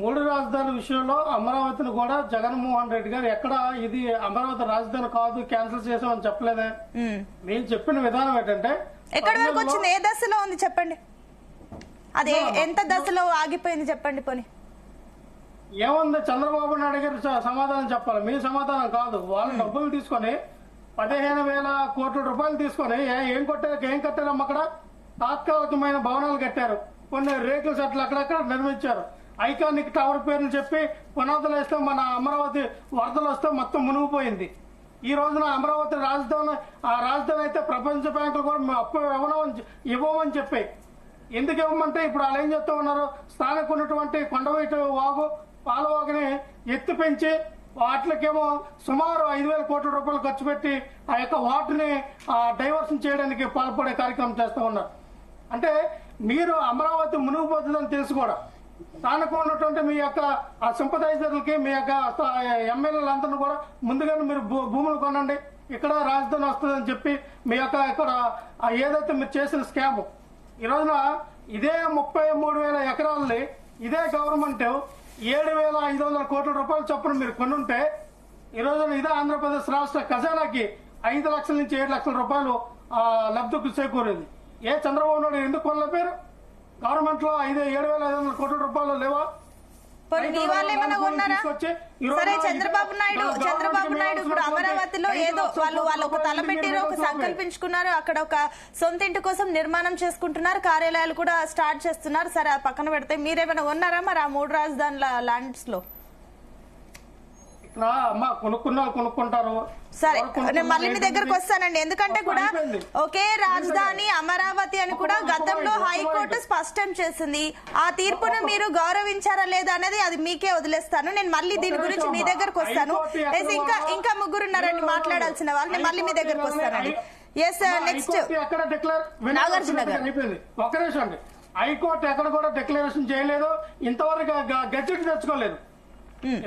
3 రాజధానుల విషయంలో అమరావతిని కూడా జగన్మోహన్ రెడ్డి గారు ఎక్కడ ఇది అమరావతి రాజధాని కాదు క్యాన్సిల్ చేసామని చెప్పలేదే. మేము చెప్పిన విధానం ఏంటంటే ఎక్కడి వరకు వచ్చింది, ఏ దశలో ఉంది చెప్పండి, అదే ఎంత దశలో ఆగిపోయింది చెప్పండి. పోనీ ఏముంది? చంద్రబాబు నాయుడు గారు సమాధానం చెప్పాలి, మీ సమాధానం కాదు. వాళ్ళు డబ్బులు తీసుకొని 15,000 కోట్ల రూపాయలు తీసుకొని ఏం కట్టారమ్మ? అక్కడ తాత్కాలికమైన భవనాలు కట్టారు, కొన్ని రేకుల సెట్లు అక్కడక్కడ నిర్మించారు. ఐకానిక్ టవర్ పేర్లు చెప్పి పునాదులు వేస్తే మన అమరావతి వరదలు వస్తే మొత్తం మునిగిపోయింది. ఈ రోజున అమరావతి రాజధాని అయితే ప్రపంచ బ్యాంకులు కూడా అప్పు ఇవ్వమని చెప్పి ఎందుకు ఇవ్వమంటే ఇప్పుడు వాళ్ళు ఏం చెప్తా ఉన్నారు? స్థానిక ఉన్నటువంటి కొండవీటి వాగు పాలవాగుని ఎత్తి పెంచి వాటికేమో సుమారు 5,000 కోట్ల రూపాయలు ఖర్చు పెట్టి ఆ యొక్క వాటిని డైవర్షన్ చేయడానికి పాల్పడే కార్యక్రమం చేస్తూ ఉన్నారు. అంటే మీరు అమరావతి మునిగిపోతుందని తెలుసు కూడా స్థానికంగా ఉన్నటువంటి మీ యొక్క సింపథైజర్లకి మీ యొక్క ఎమ్మెల్యేలందరినీ కూడా ముందుగానే మీరు భూములు కొనండి, ఇక్కడ రాజధాని వస్తుందని చెప్పి మీ యొక్క ఇక్కడ ఏదైతే మీరు చేసిన స్కామ్ ఈ రోజున ఇదే 33,000 ఎకరాలని ఇదే గవర్నమెంట్ 7,500 కోట్ల రూపాయలు చొప్పున మీరు కొనుంటే ఈ రోజున ఇదే ఆంధ్రప్రదేశ్ రాష్ట్ర ఖజానాకి 5 లక్షల నుంచి 7 లక్షల రూపాయలు లబ్ధికి చేకూరింది. ఏ చంద్రబాబు నాయుడు ఎందుకు కొనలేపారు? గవర్నమెంట్ లో 7,500 కోట్ల రూపాయలు లేవా? మీ వాళ్ళు ఏమైనా కొన్నారా? సరే, చంద్రబాబు నాయుడు ఇప్పుడు అమరావతిలో ఏదో వాళ్ళు ఒక తలపెట్టిరు, ఒక సంకల్పించుకున్నారు, అక్కడ ఒక సొంత ఇంటి కోసం నిర్మాణం చేసుకుంటున్నారు, కార్యాలయాలు కూడా స్టార్ట్ చేస్తున్నారు. సరే, ఆ పక్కన పెడితే మీరేమైనా కొన్నారా మరి ఆ 3 రాజధానుల ల్యాండ్స్ లో? కొనుక్కుంటారు. సరే, నేను మళ్ళీ మీ దగ్గరకు వస్తానండి. ఎందుకంటే కూడా ఒకే రాజధాని అమరావతి అని కూడా గతంలో హైకోర్టు స్పష్టం చేసింది. ఆ తీర్పును మీరు గౌరవించారా లేదా అనేది అది మీకే వదిలేస్తాను. నేను మళ్ళీ దీని గురించి మీ దగ్గరకు వస్తాను. ఇంకా ముగ్గురున్నారండి మాట్లాడాల్సిన వాళ్ళు. నేను మళ్ళీ మీ దగ్గరకు వస్తానండి. ఎస్, నెక్స్ట్ నాగార్జున గారు. ఒక నిమిషం అండి. హైకోర్టు ఎక్కడ కూడా డిక్లరేషన్ చేయలేదు, ఇంతవరకు గెజెట్ తెచ్చుకోలేదు.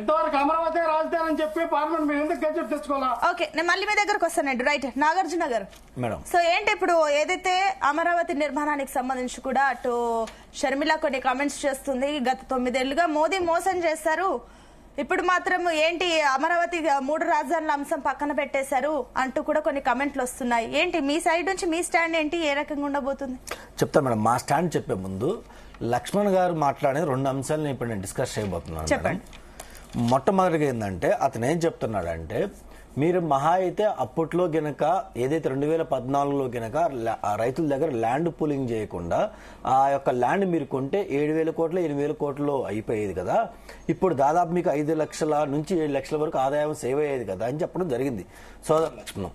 ఇంతవరకు అమరావతి రాజధాని అని చెప్పి పార్లమెంట్ మీరు ఎందుకు గెజెట్ తెచ్చుకోవాలా? ఓకే, నేను మళ్ళీ మీ దగ్గరకు వస్తానండి. రైట్, నాగార్జున గారు. మేడం, సో ఏంటి ఇప్పుడు ఏదైతే అమరావతి నిర్మాణానికి సంబంధించి కూడా అటు షర్మిల కొన్ని కామెంట్స్ చేస్తుంది, గత 9 ఏళ్లుగా మోదీ మోసం చేశారు, ఇప్పుడు మాత్రం ఏంటి అమరావతి 3 రాజధానుల అంశం పక్కన పెట్టేశారు అంటూ కూడా కొన్ని కమెంట్లు వస్తున్నాయి. ఏంటి మీ సైడ్ నుంచి మీ స్టాండ్ ఏంటి, ఏ రకంగా ఉండబోతుంది? చెప్తాను మేడం. మా స్టాండ్ చెప్పే ముందు లక్ష్మణ్ గారు మాట్లాడే 2 అంశాలను ఇప్పుడు నేను డిస్కస్ చేయబోతున్నాను. చెప్పండి. మొట్టమొదటిగా ఏంటంటే అతను ఏం చెప్తున్నాడంటే, మీరు మహా అయితే అప్పట్లో గనక ఏదైతే 2014లో గనక రైతుల దగ్గర ల్యాండ్ పూలింగ్ చేయకుండా ఆ యొక్క ల్యాండ్ మీరు కొంటే 7,000 కోట్లు 8,000 కోట్లు అయిపోయేది కదా, ఇప్పుడు దాదాపు మీకు 5 లక్షల నుంచి 7 లక్షల వరకు ఆదాయం సేవ్ అయ్యేది కదా అని చెప్పడం జరిగింది. సోదరు లక్ష్మణ్,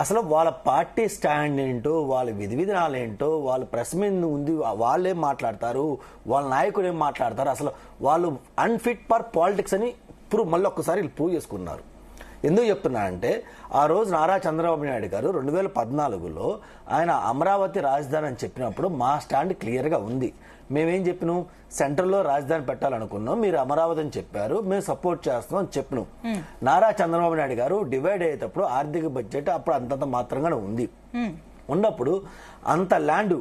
అసలు వాళ్ళ పార్టీ స్టాండ్ ఏంటో, వాళ్ళ విధి విధానాలు ఏంటో, వాళ్ళ ప్రెస్ మీద ఉంది వాళ్ళేం మాట్లాడతారు, వాళ్ళ నాయకులు ఏం మాట్లాడతారు, అసలు వాళ్ళు అన్ఫిట్ ఫర్ పాలిటిక్స్ అని మళ్ళీ ఒక్కసారి ప్రూవ్ చేసుకున్నారు. ఎందుకు చెప్తున్నానంటే, ఆ రోజు నారా చంద్రబాబు నాయుడు గారు 2014లో ఆయన అమరావతి రాజధాని అని చెప్పినప్పుడు మా స్టాండ్ క్లియర్గా ఉంది. మేమేం చెప్పినాం, సెంట్రల్లో రాజధాని పెట్టాలనుకున్నాం, మీరు అమరావతి అని చెప్పారు, మేము సపోర్ట్ చేస్తున్నాం అని చెప్పినాం. నారా చంద్రబాబు నాయుడు గారు డివైడ్ అయ్యేటప్పుడు ఆర్థిక బడ్జెట్ అప్పుడు అంతంత మాత్రంగానే ఉంది. ఉన్నప్పుడు అంత ల్యాండ్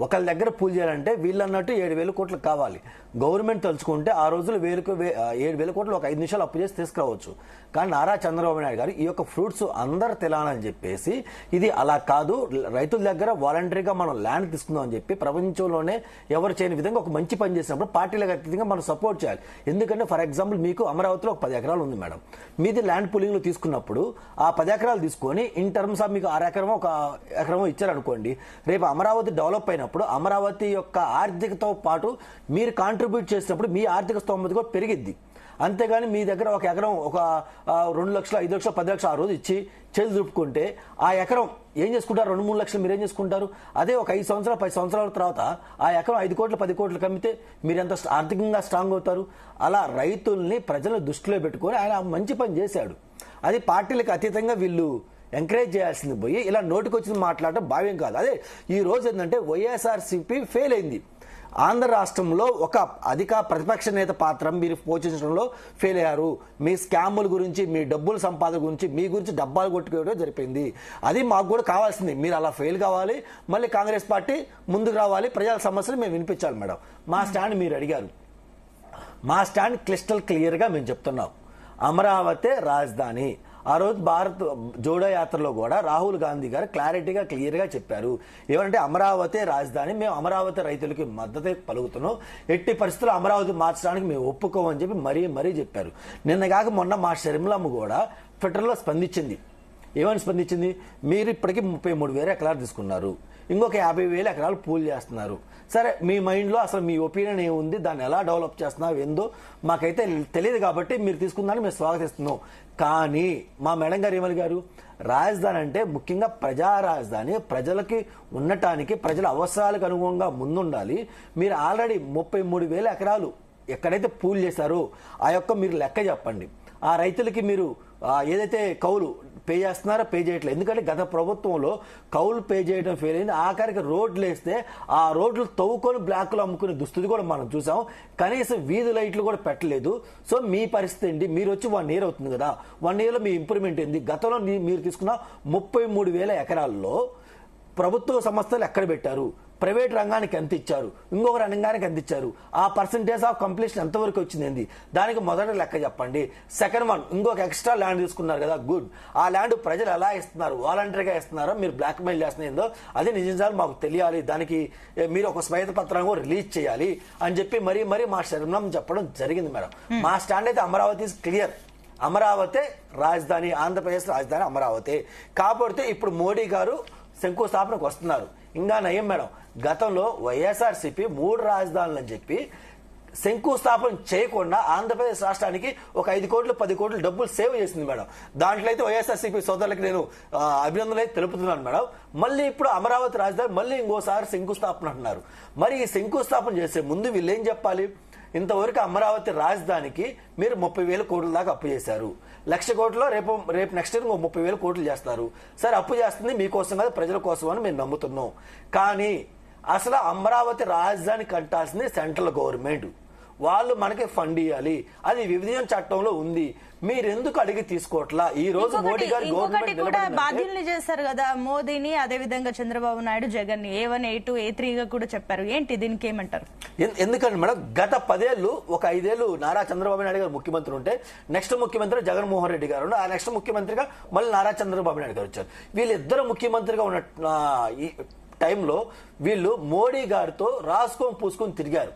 ఒకళ్ళ దగ్గర పూల్ చేయాలంటే వీళ్ళు అన్నట్టు 7,000 కోట్లు కావాలి. గవర్నమెంట్ తలుచుకుంటే ఆ రోజులు 7,000 కోట్లు ఒక 5 నిమిషాలు అప్పు చేసి తీసుకురావచ్చు. కానీ నారా చంద్రబాబు నాయుడు గారు ఈ యొక్క ఫ్రూట్స్ అందరు తెలాలని చెప్పేసి, ఇది అలా కాదు, రైతుల దగ్గర వాలంటరీగా మనం ల్యాండ్ తీసుకుందాం అని చెప్పి ప్రపంచంలోనే ఎవరు చేయని విధంగా ఒక మంచి పని చేసినప్పుడు పార్టీలకు అతీతంగా మనం సపోర్ట్ చేయాలి. ఎందుకంటే ఫర్ ఎగ్జాంపుల్ మీకు అమరావతిలో ఒక 10 ఎకరాలు ఉంది మేడం, మీది ల్యాండ్ పూలింగ్ లో తీసుకున్నప్పుడు ఆ 10 ఎకరాలు తీసుకొని ఇన్ టర్మ్స్ ఆఫ్ మీకు 6 ఎకరమో 1 ఎకరమో ఇచ్చారనుకోండి, రేపు అమరావతి డెవలప్ అయినప్పుడు అమరావతి యొక్క ఆర్థికతో పాటు మీరు కాంట్రిబ్యూట్ చేసినప్పుడు మీ ఆర్థిక స్తోమత కూడా పెరిగిద్ది. అంతేగాని మీ దగ్గర ఒక ఎకరం ఒక 2 లక్షలు 5 లక్షలు 10 లక్షలు ఆ రోజు ఇచ్చి చేతులు దుప్పుకుంటే ఆ ఎకరం ఏం చేసుకుంటారు, 2-3 లక్షలు మీరు ఏం చేసుకుంటారు. అదే ఒక 5 సంవత్సరాలు 10 సంవత్సరాల తర్వాత ఆ ఎకరం 5 కోట్లు 10 కోట్లు కమ్మితే మీరు ఎంత ఆర్థికంగా స్ట్రాంగ్ అవుతారు. అలా రైతుల్ని ప్రజలను దృష్టిలో పెట్టుకొని ఆయన మంచి పని చేశాడు. అది పార్టీలకు అతీతంగా వీళ్ళు ఎంకరేజ్ చేయాల్సింది పోయి ఇలా నోటికొచ్చింది మాట్లాడటం భావ్యం కాదు. అదే ఈ రోజు ఏంటంటే వైఎస్ఆర్సీపీ ఫెయిల్ అయింది. ఆంధ్ర రాష్ట్రంలో ఒక అధిక ప్రతిపక్ష నేత పాత్ర మీరు పోషించడంలో ఫెయిల్ అయ్యారు. మీ స్కాముల గురించి, మీ డబ్బుల సంపాదన గురించి, మీ గురించి డబ్బాలు కొట్టుకోవడం జరిపింది. అది మాకు కూడా కావాల్సింది. మీరు అలా ఫెయిల్ కావాలి, మళ్ళీ కాంగ్రెస్ పార్టీ ముందుకు రావాలి, ప్రజల సమస్యలు మేము వినిపించాలి మేడం. మా స్టాండ్ మీరు అడిగారు, మా స్టాండ్ క్లిస్టల్ క్లియర్గా మేము చెప్తున్నాం, అమరావతి రాజధాని. ఆ రోజు భారత్ జోడో యాత్రలో కూడా రాహుల్ గాంధీ గారు క్లారిటీగా క్లియర్గా చెప్పారు, ఏమంటే అమరావతి రాజధాని, మేము అమరావతి రైతులకి మద్దతు పలుకుతున్నాం, ఎట్టి పరిస్థితుల్లో అమరావతి మార్చడానికి మేము ఒప్పుకోమని చెప్పి మరీ చెప్పారు. నిన్నగాక మొన్న మా షర్మిలమ్మ కూడా ట్విట్టర్లో స్పందించింది. ఏమని స్పందించింది, మీరు ఇప్పటికీ 33,000 ఎకరాలు తీసుకున్నారు, ఇంకొక 50,000 ఎకరాలు పూల్ చేస్తున్నారు. సరే, మీ మైండ్లో అసలు మీ ఒపీనియన్ ఏముంది, దాన్ని ఎలా డెవలప్ చేస్తున్నారు ఏందో మాకైతే తెలియదు, కాబట్టి మీరు తీసుకుందాన్ని మేము స్వాగతిస్తున్నాం. కానీ మా మేడం గారు ఏమడిగారు, రాజధాని అంటే ముఖ్యంగా ప్రజా రాజధాని, ప్రజలకి ఉండటానికి ప్రజల అవసరాలకు అనుగుణంగా ముందుండాలి. మీరు ఆల్రెడీ 33,000 ఎకరాలు ఎక్కడైతే పూల్ చేశారో ఆ యొక్క మీరు లెక్క చెప్పండి. ఆ రైతులకి మీరు ఏదైతే కౌలు పే చేస్తున్నారో పే చేయట్లేదు. ఎందుకంటే గత ప్రభుత్వంలో కౌలు పే చేయడం ఫెయిల్ అయింది. ఆఖరికి రోడ్లు వేస్తే ఆ రోడ్లు తవ్వుకొని బ్లాక్లో అమ్ముకునే దుస్థితి కూడా మనం చూసాం. కనీసం వీధి లైట్లు కూడా పెట్టలేదు. సో మీ పరిస్థితి ఏంటి, మీరు వచ్చి 1 ఇయర్ అవుతుంది కదా, 1 ఇయర్లో మీ ఇంప్రూవ్మెంట్ ఏంది? గతంలో మీరు తీసుకున్న 33,000 ఎకరాల్లో ప్రభుత్వ సంస్థలు ఎక్కడ పెట్టారు? ప్రైవేట్ రంగానికి ఎంత ఇచ్చారు, ఇంకొక రంగానికి ఎంత ఇచ్చారు, ఆ పర్సంటేజ్ ఆఫ్ కంప్లీషన్ ఎంతవరకు వచ్చింది, దానికి మొదటి లెక్క చెప్పండి. సెకండ్ వన్, ఇంకొక ఎక్స్ట్రా ల్యాండ్ తీసుకున్నారు కదా, గుడ్. ఆ ల్యాండ్ ప్రజలు ఎలా ఇస్తున్నారు, వాలంటరీగా ఇస్తున్నారో మీరు బ్లాక్ మెయిల్ చేస్తుందో అది నిజాలు మాకు తెలియాలి, దానికి మీరు ఒక శ్వేత పత్రాన్ని రిలీజ్ చేయాలి అని చెప్పి మరీ మా శరణం చెప్పడం జరిగింది మేడం. మా స్టాండ్ అయితే అమరావతి క్లియర్. అమరావతి రాజధాని, ఆంధ్రప్రదేశ్ రాజధాని అమరావతి. కాకపోతే ఇప్పుడు మోడీ గారు శంకుస్థాపనకు వస్తున్నారు. ఇంకా నయం మేడం, గతంలో వైఎస్ఆర్సీపీ 3 రాజధానులు అని చెప్పి శంకుస్థాపన చేయకుండా ఆంధ్రప్రదేశ్ రాష్ట్రానికి ఒక 5 కోట్లు 10 కోట్లు డబ్బులు సేవ్ చేసింది మేడం. దాంట్లో అయితే వైఎస్ఆర్సీపీ సోదరులకి నేను అభినందనలు అయితే తెలుపుతున్నాను మేడం. మళ్ళీ ఇప్పుడు అమరావతి రాజధాని మళ్ళీ ఇంకోసారి శంకుస్థాపన అంటున్నారు. మరి ఈ శంకుస్థాపన చేసే ముందు వీళ్ళు ఏం చెప్పాలి? ఇంతవరకు అమరావతి రాజధానికి మీరు 30,000 కోట్ల దాకా అప్పు చేశారు. 1,00,000 కోట్లు రేపు నెక్స్ట్ ఇయర్ 30,000 కోట్లు చేస్తారు. సరే, అప్పు చేస్తుంది మీకోసం కాదు ప్రజల కోసం అని మేము నమ్ముతున్నాం. కానీ అసలు అమరావతి రాజధాని కట్టాల్సింది సెంట్రల్ గవర్నమెంట్. వాళ్ళు మనకి ఫండ్ ఇవ్వాలి, అది విభజన చట్టంలో ఉంది. మీరెందుకు అడిగి తీసుకోవట్లా? ఈ రోజు మోడీ గారు గవర్నమెంట్ కూడా బాధ్యుల్ని చేశారు కదా మోదీని, అదే విధంగా Chandrababu Naidu Jagan A1 A2 A3 గా కూడా చెప్పారు. ఏంటి దీనికి ఏమంటారు? ఎందుకంటే మేడం, గత 10 ఏళ్ళు ఒక 5 ఏళ్ళు నారా చంద్రబాబు నాయుడు గారు ముఖ్యమంత్రి ఉంటే నెక్స్ట్ ముఖ్యమంత్రి జగన్మోహన్ రెడ్డి గారు, ఆ నెక్స్ట్ ముఖ్యమంత్రిగా మళ్ళీ నారా చంద్రబాబు నాయుడు గారు వచ్చారు. వీళ్ళిద్దరు ముఖ్యమంత్రిగా ఉన్న ఈ టైంలో వీళ్ళు మోడీ గారితో రాసుకొని పూసుకొని తిరిగారు.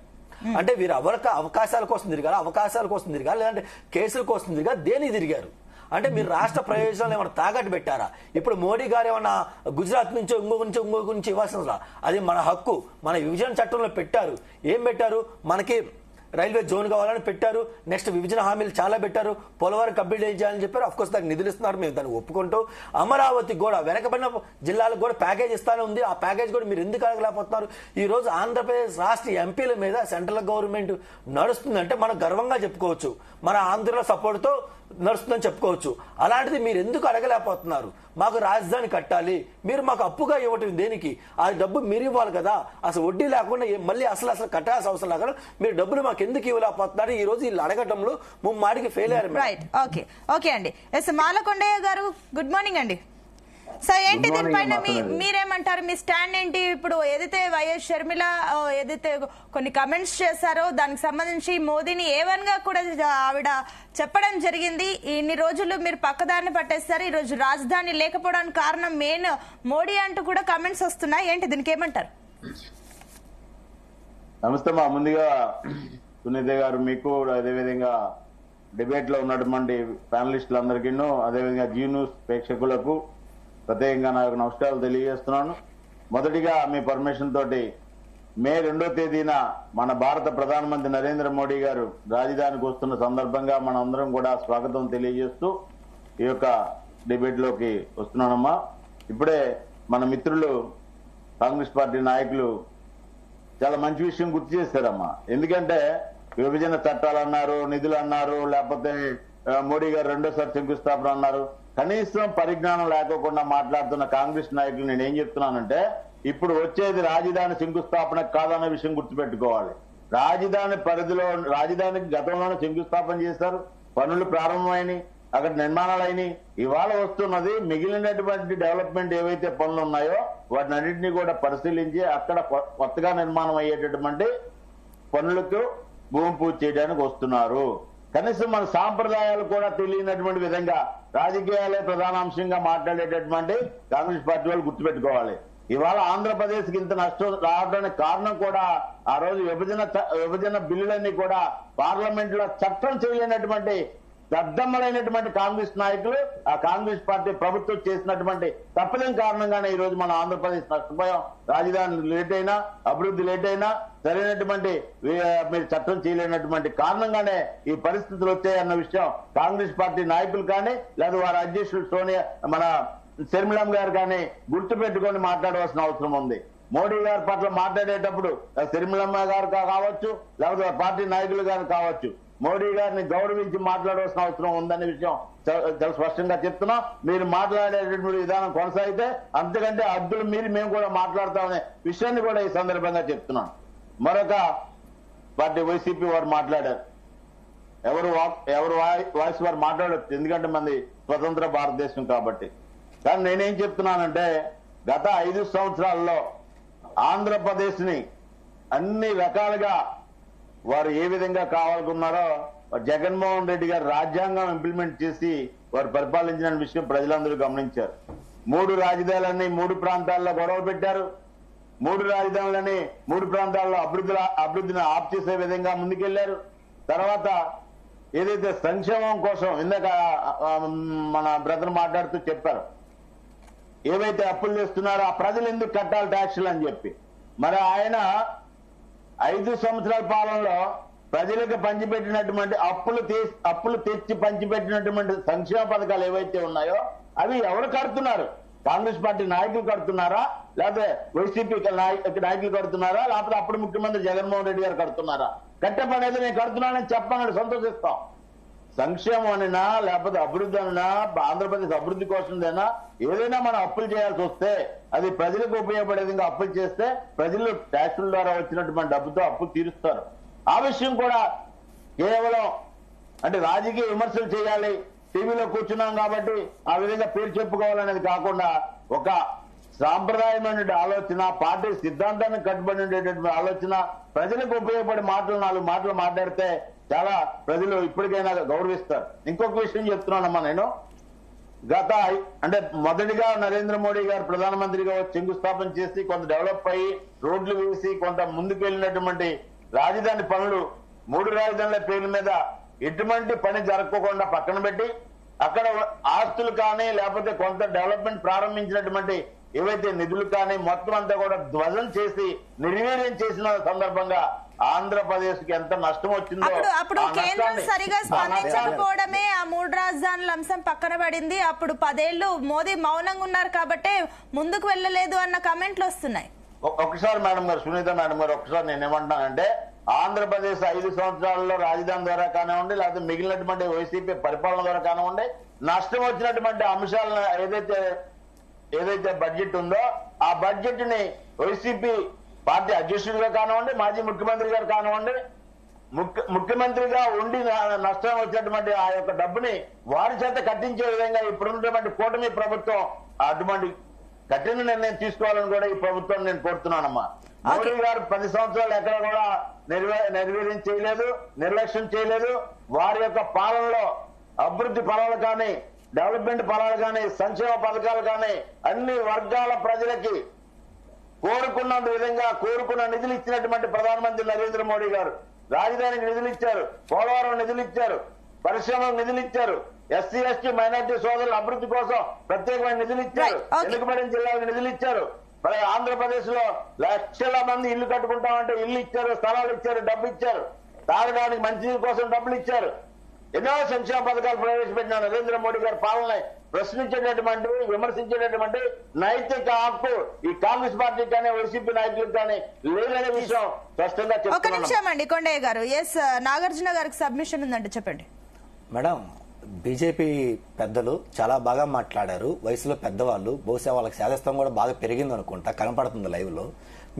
అంటే వీరు అవకాశాల కోసం తిరిగారు, లేదంటే కేసుల కోసం తిరిగారు, దేని తిరిగారు? అంటే మీరు రాష్ట్ర ప్రయోజనాలు ఏమైనా తాకట్టు పెట్టారా? ఇప్పుడు మోడీ గారు ఏమన్నా గుజరాత్ నుంచో ఇంకొక నుంచి ఇవ్వాల్సిన అది మన హక్కు. మన విభజన చట్టంలో పెట్టారు. ఏం పెట్టారు? మనకి రైల్వే జోన్ కావాలని పెట్టారు. నెక్స్ట్ విభజన హామీలు చాలా పెట్టారు. పోలవరం కంప్లీట్ చేయాలని చెప్పారు. అఫ్ కోర్స్ దానికి నిధులు ఇస్తున్నారు, మేము దాన్ని ఒప్పుకుంటూ. అమరావతి కూడా వెనకబడిన జిల్లాలకు కూడా ప్యాకేజ్ ఇస్తానే ఉంది. ఆ ప్యాకేజ్ కూడా మీరు ఎందుకు అడగలేకపోతున్నారు? ఈ రోజు ఆంధ్రప్రదేశ్ రాష్ట్ర ఎంపీల మీద సెంట్రల్ గవర్నమెంట్ నడుస్తుందంటే మనం గర్వంగా చెప్పుకోవచ్చు. మన ఆంధ్రలో సపోర్ట్ తో నడుస్తుందని చెప్పుకోవచ్చు. అలాంటిది మీరు ఎందుకు అడగలేకపోతున్నారు? మాకు రాజధాని కట్టాలి, మీరు మాకు అప్పుగా ఇవ్వటం దేనికి? ఆ డబ్బు మీరు ఇవ్వాలి కదా. అసలు వడ్డీ లేకుండా మళ్ళీ అసలు కట్టాల్సిన అవసరం లేకుండా మీరు డబ్బులు మాకు ఎందుకు ఇవ్వలేకపోతున్నారు? ఈ రోజు వీళ్ళు అడగటంలో ముమ్మాడికి ఫెయిల్ అయ్యారు. రైట్, ఓకే అండి. ఎస్ మాలకొండయ్య గారు, గుడ్ మార్నింగ్ అండి. సో ఏంటి దీనిపైన మీరేమంటారు? మీ స్టాండ్ ఏంటి? ఇప్పుడు ఏదైతే వైఎస్ షర్మిల ఏదైతే కొన్ని కమెంట్స్ చేశారో దానికి సంబంధించి మోదీని A1 గా కూడా ఆవిడ చెప్పడం జరిగింది. ఇన్ని రోజులు మీరు పక్కదారిని పట్టేస్తారు, ఈ రోజు రాజధాని లేకపోవడానికి కారణం మెయిన్ మోడీ అంటూ కూడా కమెంట్స్ వస్తున్నాయి. ఏంటి దీనికి ఏమంటారు? నమస్తే మా. ముందుగా సునీత గారు మీకు, అదేవిధంగా డిబేట్ లో ఉన్నటువంటి ప్యానలిస్టులందరికీ, అదేవిధంగా జీ న్యూస్ ప్రేక్షకులకు ప్రత్యేకంగా నా యొక్క నమస్కారాలు తెలియజేస్తున్నాను. మొదటిగా మీ పర్మిషన్ తోటి మే 2వ తేదీన మన భారత ప్రధానమంత్రి నరేంద్ర మోడీ గారు రాజధానికి వస్తున్న సందర్భంగా మనం అందరం కూడా స్వాగతం తెలియజేస్తూ ఈ యొక్క డిబేట్ లోకి వస్తున్నానమ్మా. ఇప్పుడే మన మిత్రులు కాంగ్రెస్ పార్టీ నాయకులు చాలా మంచి విషయం గుర్తు చేశారమ్మా. ఎందుకంటే విభజన చట్టాలు అన్నారు, నిధులు అన్నారు, లేకపోతే మోడీ గారు రెండోసారి శంకుస్థాపన అన్నారు. కనీసం పరిజ్ఞానం లేకోకుండా మాట్లాడుతున్న కాంగ్రెస్ నాయకులు నేను ఏం చెప్తున్నానంటే, ఇప్పుడు వచ్చేది రాజధాని శంకుస్థాపన కాదన్న విషయం గుర్తుపెట్టుకోవాలి. రాజధాని పరిధిలో, రాజధానికి గతంలోనే శంకుస్థాపన చేశారు, పనులు ప్రారంభమైనవి, అక్కడ నిర్మాణాలు అయినాయి. ఇవాళ వస్తున్నది మిగిలినటువంటి డెవలప్మెంట్ ఏవైతే పనులు ఉన్నాయో వాటిని అన్నింటినీ కూడా పరిశీలించి అక్కడ కొత్తగా నిర్మాణం అయ్యేటటువంటి పనులకు భూమి పూజ చేయడానికి వస్తున్నారు. కనీసం మన సాంప్రదాయాలు కూడా తెలియనటువంటి విధంగా రాజకీయాలే ప్రధాన అంశంగా మాట్లాడేటటువంటి కాంగ్రెస్ పార్టీ వాళ్ళు గుర్తుపెట్టుకోవాలి. ఇవాళ ఆంధ్రప్రదేశ్ కి ఇంత నష్టం రావడానికి కారణం కూడా ఆ రోజు విభజన బిల్లులన్నీ కూడా పార్లమెంట్ లో చట్టం చేయలేనటువంటి దద్దమ్మలైనటువంటి కాంగ్రెస్ నాయకులు, ఆ కాంగ్రెస్ పార్టీ ప్రభుత్వం చేసినటువంటి తప్పలేం కారణంగానే ఈ రోజు మన ఆంధ్రప్రదేశ్ నష్టపోయాం. రాజధాని లేట్ అయినా, అభివృద్ధి లేట్ అయినా, సరైనటువంటి మీరు చట్టం చేయలేనటువంటి కారణంగానే ఈ పరిస్థితులు వచ్చాయన్న విషయం కాంగ్రెస్ పార్టీ నాయకులు కానీ, లేదా వారి అధ్యక్షులు సోనియా మన శర్మిలం గారు కానీ గుర్తు పెట్టుకొని మాట్లాడవలసిన అవసరం ఉంది. మోడీ గారి పట్ల మాట్లాడేటప్పుడు శర్మిలమ్మ గారు కావచ్చు, లేకపోతే పార్టీ నాయకులు గారు కావచ్చు, మోడీ గారిని గౌరవించి మాట్లాడవలసిన అవసరం ఉందనే విషయం చాలా స్పష్టంగా చెప్తున్నాం. మీరు మాట్లాడేటటువంటి విధానం కొనసాగితే అంతకంటే అద్దులు మీరు మేము కూడా మాట్లాడతామనే విషయాన్ని కూడా ఈ సందర్భంగా చెప్తున్నాం. మరొక పార్టీ వైసీపీ వారు మాట్లాడారు. ఎవరు వాయిస్ వారు మాట్లాడవచ్చు, ఎందుకంటే మంది స్వతంత్ర భారతదేశం కాబట్టి. కానీ నేనేం చెప్తున్నానంటే, గత 5 సంవత్సరాల్లో ఆంధ్రప్రదేశ్ ని అన్ని రకాలుగా వారు ఏ విధంగా కావాలనుకున్నారో జగన్మోహన్ రెడ్డి గారు రాజ్యాంగం ఇంప్లిమెంట్ చేసి వారు పరిపాలించిన విషయం ప్రజలందరూ గమనించారు. 3 రాజధానులని 3 ప్రాంతాల్లో గొడవ పెట్టారు. 3 రాజధానులని 3 ప్రాంతాల్లో అభివృద్ధిని ఆప్ చేసే విధంగా ముందుకెళ్లారు. తర్వాత ఏదైతే సంక్షేమం కోసం ఇందాక మన బ్రదర్ మాట్లాడుతూ చెప్పారు, ఏవైతే అప్పులు చేస్తున్నారో ఆ ప్రజలు ఎందుకు కట్టాలి ట్యాక్సులు అని చెప్పి. మరి ఆయన 5 సంవత్సరాల పాలనలో ప్రజలకు పంచిపెట్టినటువంటి అప్పులు తెచ్చి పంచిపెట్టినటువంటి సంక్షేమ పథకాలు ఏవైతే ఉన్నాయో అవి ఎవరు కడుతున్నారు? కాంగ్రెస్ పార్టీ నాయకులు కడుతున్నారా, లేకపోతే వైసీపీ నాయకులు కడుతున్నారా, లేకపోతే అప్పుడు ముఖ్యమంత్రి జగన్మోహన్ రెడ్డి గారు కడుతున్నారా? కట్టే పని అయితే నేను కడుతున్నానని చెప్పాలని సంతోషిస్తాం. సంక్షేమం అనినా లేకపోతే అభివృద్ధి అనినా ఆంధ్రప్రదేశ్ అభివృద్ధి కోసందేనా ఏదైనా మనం అప్పులు చేయాల్సి వస్తే అది ప్రజలకు ఉపయోగపడే విధంగా అప్పులు చేస్తే ప్రజలు ట్యాక్సుల ద్వారా వచ్చినటువంటి డబ్బుతో అప్పులు తీరుస్తారు. ఆ విషయం కూడా కేవలం అంటే రాజకీయ విమర్శలు చేయాలి, టీవీలో కూర్చున్నాం కాబట్టి ఆ విధంగా పేరు చెప్పుకోవాలనేది కాకుండా ఒక సాంప్రదాయమైన ఆలోచన, పార్టీ సిద్ధాంతాన్ని కట్టుబడి ఉండేటటువంటి ఆలోచన, ప్రజలకు ఉపయోగపడే మాటలు 4 మాటలు మాట్లాడితే చాలా ప్రజలు ఇప్పటికైనా గౌరవిస్తారు. ఇంకొక విషయం చెప్తున్నానమ్మా, నేను అంటే మొదటిగా నరేంద్ర మోడీ గారు ప్రధానమంత్రిగా శంకుస్థాపన చేసి కొంత డెవలప్ అయ్యి రోడ్లు వేసి కొంత ముందుకు వెళ్ళినటువంటి రాజధాని పనులు 3 రాజధానుల పేర్ల మీద ఎటువంటి పని జరగకుండా పక్కన పెట్టి అక్కడ ఆస్తులు కానీ లేకపోతే కొంత డెవలప్మెంట్ ప్రారంభించినటువంటి ఏవైతే నిధులు కానీ మొత్తం అంతా కూడా ధ్వజం చేసి నిర్వీర్యం చేసిన సందర్భంగా ఆంధ్రప్రదేశ్ కి ఎంత నష్టం వచ్చిందో అప్పుడు కేంద్రం సరిగా స్పందించకపోవడమే ఆ 3 రాజధానుల అంశం పక్కన పడింది. అప్పుడు 10 ఏళ్లు మోదీ మౌనంగా ఉన్నారు కాబట్టి ముందుకు వెళ్ళలేదు అన్న కమెంట్లు వస్తున్నాయి. ఒకసారి మేడం గారు, సునీత మేడం గారు, ఒకసారి నేనేమంటానంటే ఆంధ్రప్రదేశ్ 5 సంవత్సరాలలో రాజధాని ద్వారా కానివ్వండి లేకపోతే మిగిలినటువంటి వైసీపీ పరిపాలన ద్వారా కానివ్వండి నష్టం వచ్చినటువంటి అంశాలను ఏదైతే బడ్జెట్ ఉందో ఆ బడ్జెట్ ని వైసీపీ పార్టీ అధ్యక్షుడిగా కానివ్వండి మాజీ ముఖ్యమంత్రి గారు కానివ్వండి ముఖ్యమంత్రిగా ఉండి నష్టం వచ్చినటువంటి ఆ యొక్క డబ్బుని వారి చేత కట్టించే విధంగా ఇప్పుడున్నటువంటి కూటమి ప్రభుత్వం అటువంటి కఠిన నిర్ణయం తీసుకోవాలని కూడా ఈ ప్రభుత్వం నేను కోరుతున్నానమ్మా. మోడీ గారు 10 సంవత్సరాలు ఎక్కడ కూడా నిర్వీర్యం చేయలేదు, నిర్లక్ష్యం చేయలేదు. వారి యొక్క పాలనలో అభివృద్ధి ఫలాలు కానీ డెవలప్మెంట్ ఫలాలు కానీ సంక్షేమ పథకాలు కానీ అన్ని వర్గాల ప్రజలకి కోరుకున్న విధంగా కోరుకున్న నిధులు ఇచ్చినటువంటి ప్రధానమంత్రి నరేంద్ర మోడీ గారు రాజధానికి నిధులు ఇచ్చారు, పోలవరం నిధులు ఇచ్చారు, పరిశ్రమలకు నిధులు ఇచ్చారు, ఎస్సీ ఎస్టీ మైనార్టీ సోదరుల అభివృద్ధి కోసం ప్రత్యేకమైన నిధులు ఇచ్చారు, వెనుకబడిన జిల్లాలకు నిధులు ఇచ్చారు. మరి ఆంధ్రప్రదేశ్ లో లక్షల మంది ఇల్లు కట్టుకుంటామంటే ఇల్లు ఇచ్చారు, స్థలాలు ఇచ్చారు, డబ్బు ఇచ్చారు, తాగడానికి మంచినీళ్ళ కోసం డబ్బులు ఇచ్చారు. ఎన్నో సంక్షేమ పథకాలు ప్రవేశపెట్టిన నరేంద్ర మోడీ గారి పాలన ప్రశ్నించేటటువంటి విమర్శించేటటువంటి నైతిక హక్కు ఈ కాంగ్రెస్ పార్టీ కానీ వైసీపీ నాయకులకు కానీ లేదనే విషయం స్పష్టంగా చెప్తున్నాను. ఒక నిమిషం అండి కొండయ్య గారు. ఎస్, నాగార్జున గారికి సబ్మిషన్ ఉందంటే చెప్పండి. మేడం, బీజేపీ పెద్దలు చాలా బాగా మాట్లాడారు. వయసులో పెద్దవాళ్ళు, బహుశా వాళ్ళకి శాదస్తం కూడా బాగా పెరిగింది అనుకుంటా, కనపడుతుంది లైవ్ లో.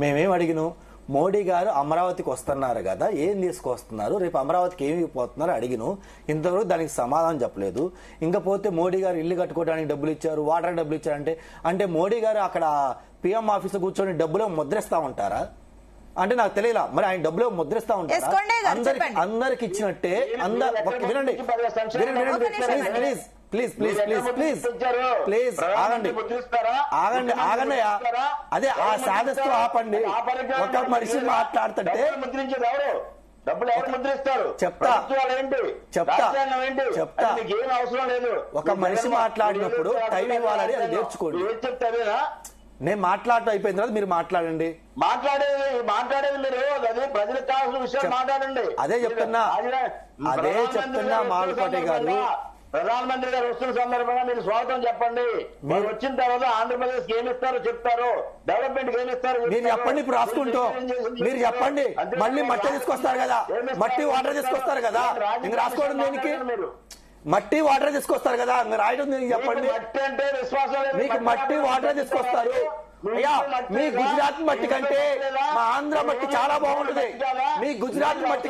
మేమేం అడిగినాం, మోడీ గారు అమరావతికి వస్తున్నారు కదా, ఏం తీసుకొస్తున్నారు, రేపు అమరావతికి ఏమి పోతున్నారు అడిగిను. ఇంతవరకు దానికి సమాధానం చెప్పలేదు. ఇంకపోతే మోడీ గారు ఇల్లు కట్టుకోవడానికి డబ్బులు ఇచ్చారు, వాటర్ డబ్బులు ఇచ్చారంటే అంటే మోడీ గారు అక్కడ పిఎం ఆఫీస్ లో కూర్చొని డబ్బులు ముద్రిస్తా ఉంటారా అంటే నాకు తెలియలా. మరి ఆయన డబ్బులు ముద్రిస్తా ఉంటారా? అందరికి ఇచ్చినట్టే వినండి please please please please please ఆగండి ఆగండి ఆగండి. అదే ఆ సాధస్తూ ఆపండి. ఒక మనిషి మాట్లాడుతుంటే చెప్తా అవసరం లేదు. ఒక మనిషి మాట్లాడినప్పుడు టైం ఇవ్వాలని అది నేర్చుకోండి. నేను మాట్లాడటం అయిపోయిన తర్వాత మీరు మాట్లాడండి. మాట్లాడేది మీరు అదే ప్రజలకు కావాల్సిన విషయం మాట్లాడండి. అదే చెప్తున్నా మాలకోటి గారు. ప్రధానమంత్రి గారు వస్తున్న సందర్భంగా మీరు స్వాగతం చెప్పండి. మీరు వచ్చిన తర్వాత ఆంధ్రప్రదేశ్ ఏమి ఇస్తారో చెప్తారు, డెవలప్మెంట్ ఏమి ఇస్తారు మీరు చెప్పండి. ఇప్పుడు రాసుకుంటాం మీరు చెప్పండి. మళ్ళీ మట్టి తీసుకొస్తారు కదా, మట్టి వాటర్ తీసుకొస్తారు కదా, ఇంక రాసుకోవడం దేనికి? మట్టి వాటర్ తీసుకొస్తారు కదా, రాయడం దేనికి చెప్పండి. మీకు మట్టి వాటర్ తీసుకొస్తారు. అయ్యా, మీ గుజరాత్ మట్టి కంటే మా ఆంధ్ర మట్టి చాలా బాగుంటుంది. మీ గుజరాత్ మట్టి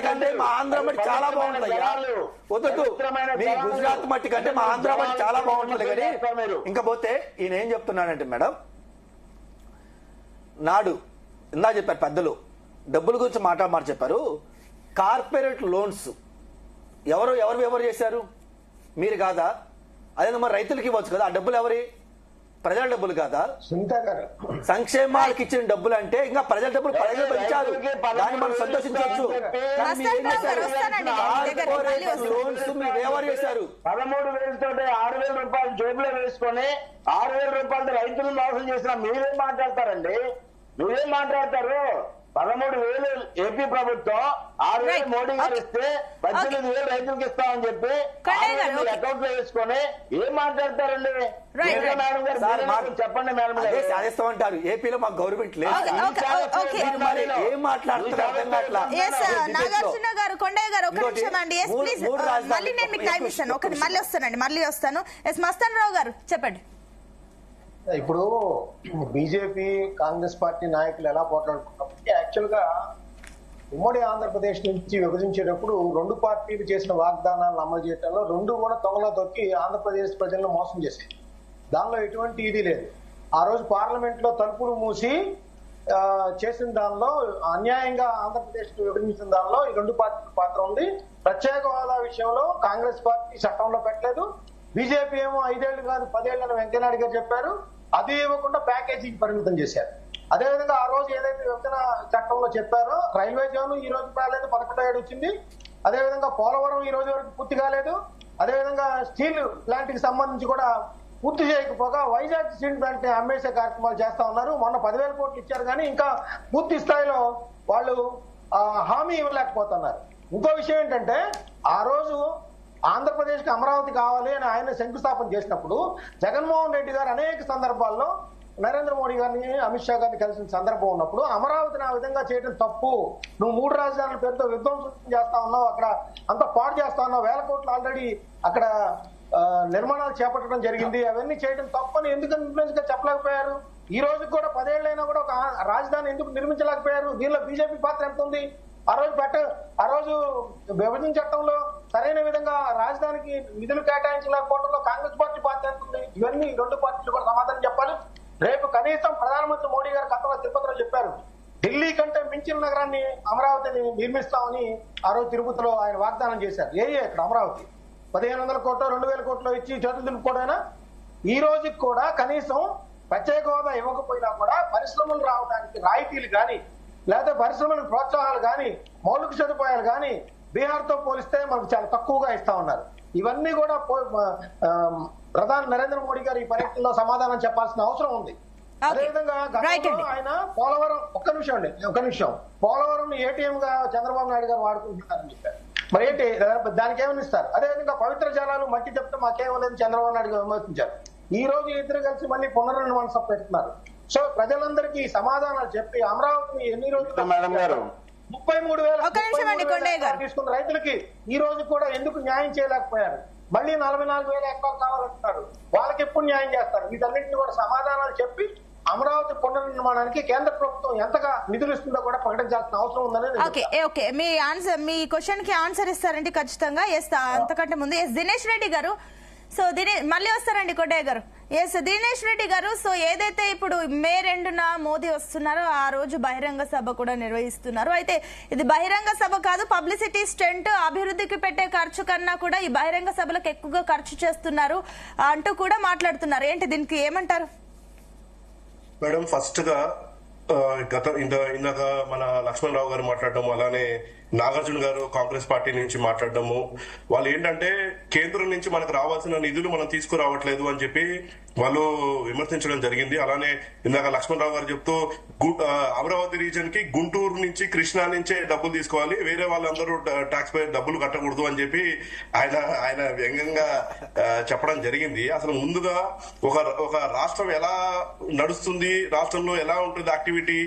కంటే మా ఆంధ్ర మట్టి చాలా బాగుంటుంది. అయ్యా వద్దు, మీ గుజరాత్ మట్టి కంటే మా ఆంధ్ర మట్టి చాలా బాగుంటుంది. కానీ ఇంకా పోతే ఈయన ఏం చెప్తున్నాడంటే మేడం, నాడు ఇందా చెప్పారు పెద్దలు, డబ్బుల గురించి మాట చెప్పారు. కార్పొరేట్ లోన్స్ ఎవరు చేశారు? మీరు కాదా? అదే మరి రైతులకి ఇవ్వచ్చు కదా, ఆ డబ్బులు ఎవరి? ప్రజల డబ్బులు కాదా? సంక్షేమాలకు ఇచ్చిన డబ్బులు అంటే ఇంకా ప్రజల డబ్బులు ప్రజలు పెంచారు, దాన్ని మనం సంతోషించవచ్చు. లోన్స్ మీరు ఎవరు చేశారు? 13,000 6,000 రూపాయలు జేబులో వేసుకొని 6,000 రూపాయలతో రైతులు మోసం చేసిన మీరేం మాట్లాడతారండి? మీరేం మాట్లాడతారు? 13,000 ఏపీ ప్రభుత్వం 6,000 మోడీ గారు ఇస్తే 18,000 రైతులకు ఇస్తామని చెప్పి అకౌంట్ లో వేసుకొని ఏం మాట్లాడతారండి? మేడం గారు చెప్పండి. మేడం గారు సాధిస్తామంటారు, ఏపీలో మాకు గవర్నమెంట్ లేదు, ఏం మాట్లాడుతున్నారు? నాగార్జున గారు, కొండయ్య గారు, ఒక నిమిషం అండి. ఎస్ ప్లీజ్, మళ్ళీ నేను మీకు టైం ఇస్తాను. ఒకటి మళ్ళీ వస్తాను. ఎస్ మస్తాన్ రావు గారు చెప్పండి. ఇప్పుడు బీజేపీ కాంగ్రెస్ పార్టీ నాయకులు ఎలా పోట్లాడుకున్నప్పటికీ యాక్చువల్ గా ఉమ్మడి ఆంధ్రప్రదేశ్ నుంచి విభజించేటప్పుడు రెండు పార్టీలు చేసిన వాగ్దానాలను అమలు చేయడంలో రెండు కూడా తొంగలో తొక్కి ఆంధ్రప్రదేశ్ ప్రజలను మోసం చేశాయి. దానిలో ఎటువంటి ఇది లేదు. ఆ రోజు పార్లమెంట్ లో తలుపులు మూసి చేసిన దానిలో అన్యాయంగా ఆంధ్రప్రదేశ్ విభజించిన దానిలో ఈ రెండు పార్టీల పాత్ర ఉంది. ప్రత్యేక హోదా విషయంలో కాంగ్రెస్ పార్టీ చట్టంలో పెట్టలేదు. బీజేపీ ఏమో 5 ఏళ్లు కాదు 10 ఏళ్లని వెంకయ్యనాయుడు గారు చెప్పారు. అది ఇవ్వకుండా ప్యాకేజీకి పరిమితం చేశారు. అదేవిధంగా ఆ రోజు ఏదైతే విభజన చట్టంలో చెప్పారో రైల్వే జోన్ ఈ రోజు రాలేదు, 11 వచ్చింది. అదేవిధంగా పోలవరం ఈ రోజు వరకు పూర్తి కాలేదు. అదేవిధంగా స్టీల్ ప్లాంట్ కి సంబంధించి కూడా పూర్తి చేయకపోగా వైజాగ్ స్టీల్ ప్లాంట్ ని అమ్మేసే కార్యక్రమాలు చేస్తా ఉన్నారు. మొన్న 10,000 కోట్లు ఇచ్చారు కానీ ఇంకా పూర్తి స్థాయిలో వాళ్ళు హామీ ఇవ్వలేకపోతున్నారు. ఇంకో విషయం ఏంటంటే ఆ రోజు ఆంధ్రప్రదేశ్ కి అమరావతి కావాలి అని ఆయన శంకుస్థాపన చేసినప్పుడు జగన్మోహన్ రెడ్డి గారు అనేక సందర్భాల్లో నరేంద్ర మోడీ గారిని అమిత్ షా గారిని కలిసిన సందర్భం ఉన్నప్పుడు అమరావతిని ఆ విధంగా చేయడం తప్పు, నువ్వు 3 రాజధానుల పేరుతో విధ్వంసం చేస్తా ఉన్నావు, అక్కడ అంత పాడు చేస్తా ఉన్నావు, 1000 కోట్లు ఆల్రెడీ అక్కడ నిర్మాణాలు చేపట్టడం జరిగింది, అవన్నీ చేయడం తప్పని ఎందుకు ఇన్ఫ్లుయెన్స్ గా చెప్పలేకపోయారు? ఈ రోజు కూడా 10 ఏళ్ళైనా కూడా ఒక రాజధాని ఎందుకు నిర్మించలేకపోయారు? దీనిలో బీజేపీ పాత్ర ఎంత ఉంది? ఆ రోజు విభజన చట్టంలో సరైన విధంగా రాజధానికి నిధులు కేటాయించలేకపోవడంలో కాంగ్రెస్ పార్టీ పాత్ర ఎంత ఉంది? ఇవన్నీ రెండు పార్టీలు కూడా సమాధానం చెప్పాలి. రేపు కనీసం ప్రధానమంత్రి మోడీ గారు గతంలో తిరుపతిలో చెప్పారు, ఢిల్లీ కంటే మించిన నగరాన్ని అమరావతిని నిర్మిస్తామని ఆ రోజు తిరుపతిలో ఆయన వాగ్దానం చేశారు. ఇక్కడ అమరావతి 1,500 కోట్లు 2,000 కోట్లు ఇచ్చి చేతులు దులుపుకోవడమేనా? ఈ రోజుకి కూడా కనీసం ప్రత్యేక హోదా ఇవ్వకపోయినా కూడా పరిశ్రమలు రావడానికి రాయితీలు కానీ లేదా పరిశ్రమలకు ప్రోత్సాహాలు కానీ మౌలిక సదుపాయాలు కానీ బీహార్ తో పోలిస్తే మనకు చాలా తక్కువగా ఇస్తా ఉన్నారు. ఇవన్నీ కూడా ప్రధాని నరేంద్ర మోడీ గారు ఈ పర్యటనలో సమాధానం చెప్పాల్సిన అవసరం ఉంది. అదేవిధంగా ఆయన పోలవరం ఒక్క నిమిషం పోలవరం ఏటీఎం గా చంద్రబాబు నాయుడు గారు వాడుకుంటున్నారని చెప్పారు. మరి ఏంటి దానికి ఏమని ఇస్తారు? అదేవిధంగా పవిత్ర జలాలు మట్టి చెప్తే మాకేమలేదు చంద్రబాబు నాయుడు గారు విమర్శించారు. ఈ రోజు ఇద్దరు కలిసి మళ్ళీ పునర్నిర్మాణ సభ పెడుతున్నారు. సో ప్రజలందరికీ సమాధానాలు చెప్పి అమరావతిని ఎన్ని రోజులు 33,000 తీసుకున్న రైతులకి ఈ రోజు కూడా ఎందుకు న్యాయం చేయలేకపోయారు? మళ్ళీ 44,000 ఎకరాలు కావాలంటున్నారు. వాళ్ళకి ఎప్పుడు న్యాయం చేస్తారు? వీటన్నింటినీ కూడా సమాధానాలు చెప్పి అమరావతి పునర్నిర్మాణానికి కేంద్ర ప్రభుత్వం ఎంతగా నిధులు ఇస్తుందో కూడా ప్రకటించాల్సిన అవసరం ఉందని. మీ క్వశ్చన్ కి ఆన్సర్ ఇస్తారండి ఖచ్చితంగా. అంతకంటే ముందు దినేష్ రెడ్డి గారు, సో మళ్ళీ వస్తారండి కొండయ్య గారు. దినేష్ రెడ్డి గారు, సో ఏదైతే ఇప్పుడు మే 2న మోదీ వస్తున్నారో ఆ రోజు బహిరంగ సభ కూడా నిర్వహిస్తున్నారు. అయితే ఇది బహిరంగ సభ కాదు, పబ్లిసిటీ స్టంట్, అభివృద్ధికి పెట్టే ఖర్చు కన్నా కూడా ఈ బహిరంగ సభలకు ఎక్కువగా ఖర్చు చేస్తున్నారు అంటూ కూడా మాట్లాడుతున్నారు. ఏంటి దీనికి ఏమంటారు మేడం? ఫస్ట్ గా ఇందాక మన లక్ష్మణ్ రావు గారు మాట్లాడడం, అలానే నాగార్జున గారు కాంగ్రెస్ పార్టీ నుంచి మాట్లాడడము, వాళ్ళు ఏంటంటే కేంద్రం నుంచి మనకు రావాల్సిన నిధులు మనం తీసుకురావట్లేదు అని చెప్పి వాళ్ళు విమర్శించడం జరిగింది. అలానే ఇందాక లక్ష్మణ్ రావు గారు చెప్తూ అమరావతి రీజన్ కి గుంటూరు నుంచి కృష్ణా నుంచే డబ్బులు తీసుకోవాలి, వేరే వాళ్ళందరూ ట్యాక్స్ పేర్ డబ్బులు కట్టకూడదు అని చెప్పి ఆయన వ్యంగ్యంగా చెప్పడం జరిగింది. అసలు ముందుగా ఒక రాష్ట్రం ఎలా నడుస్తుంది, రాష్ట్రంలో ఎలా ఉంటుంది యాక్టివిటీ,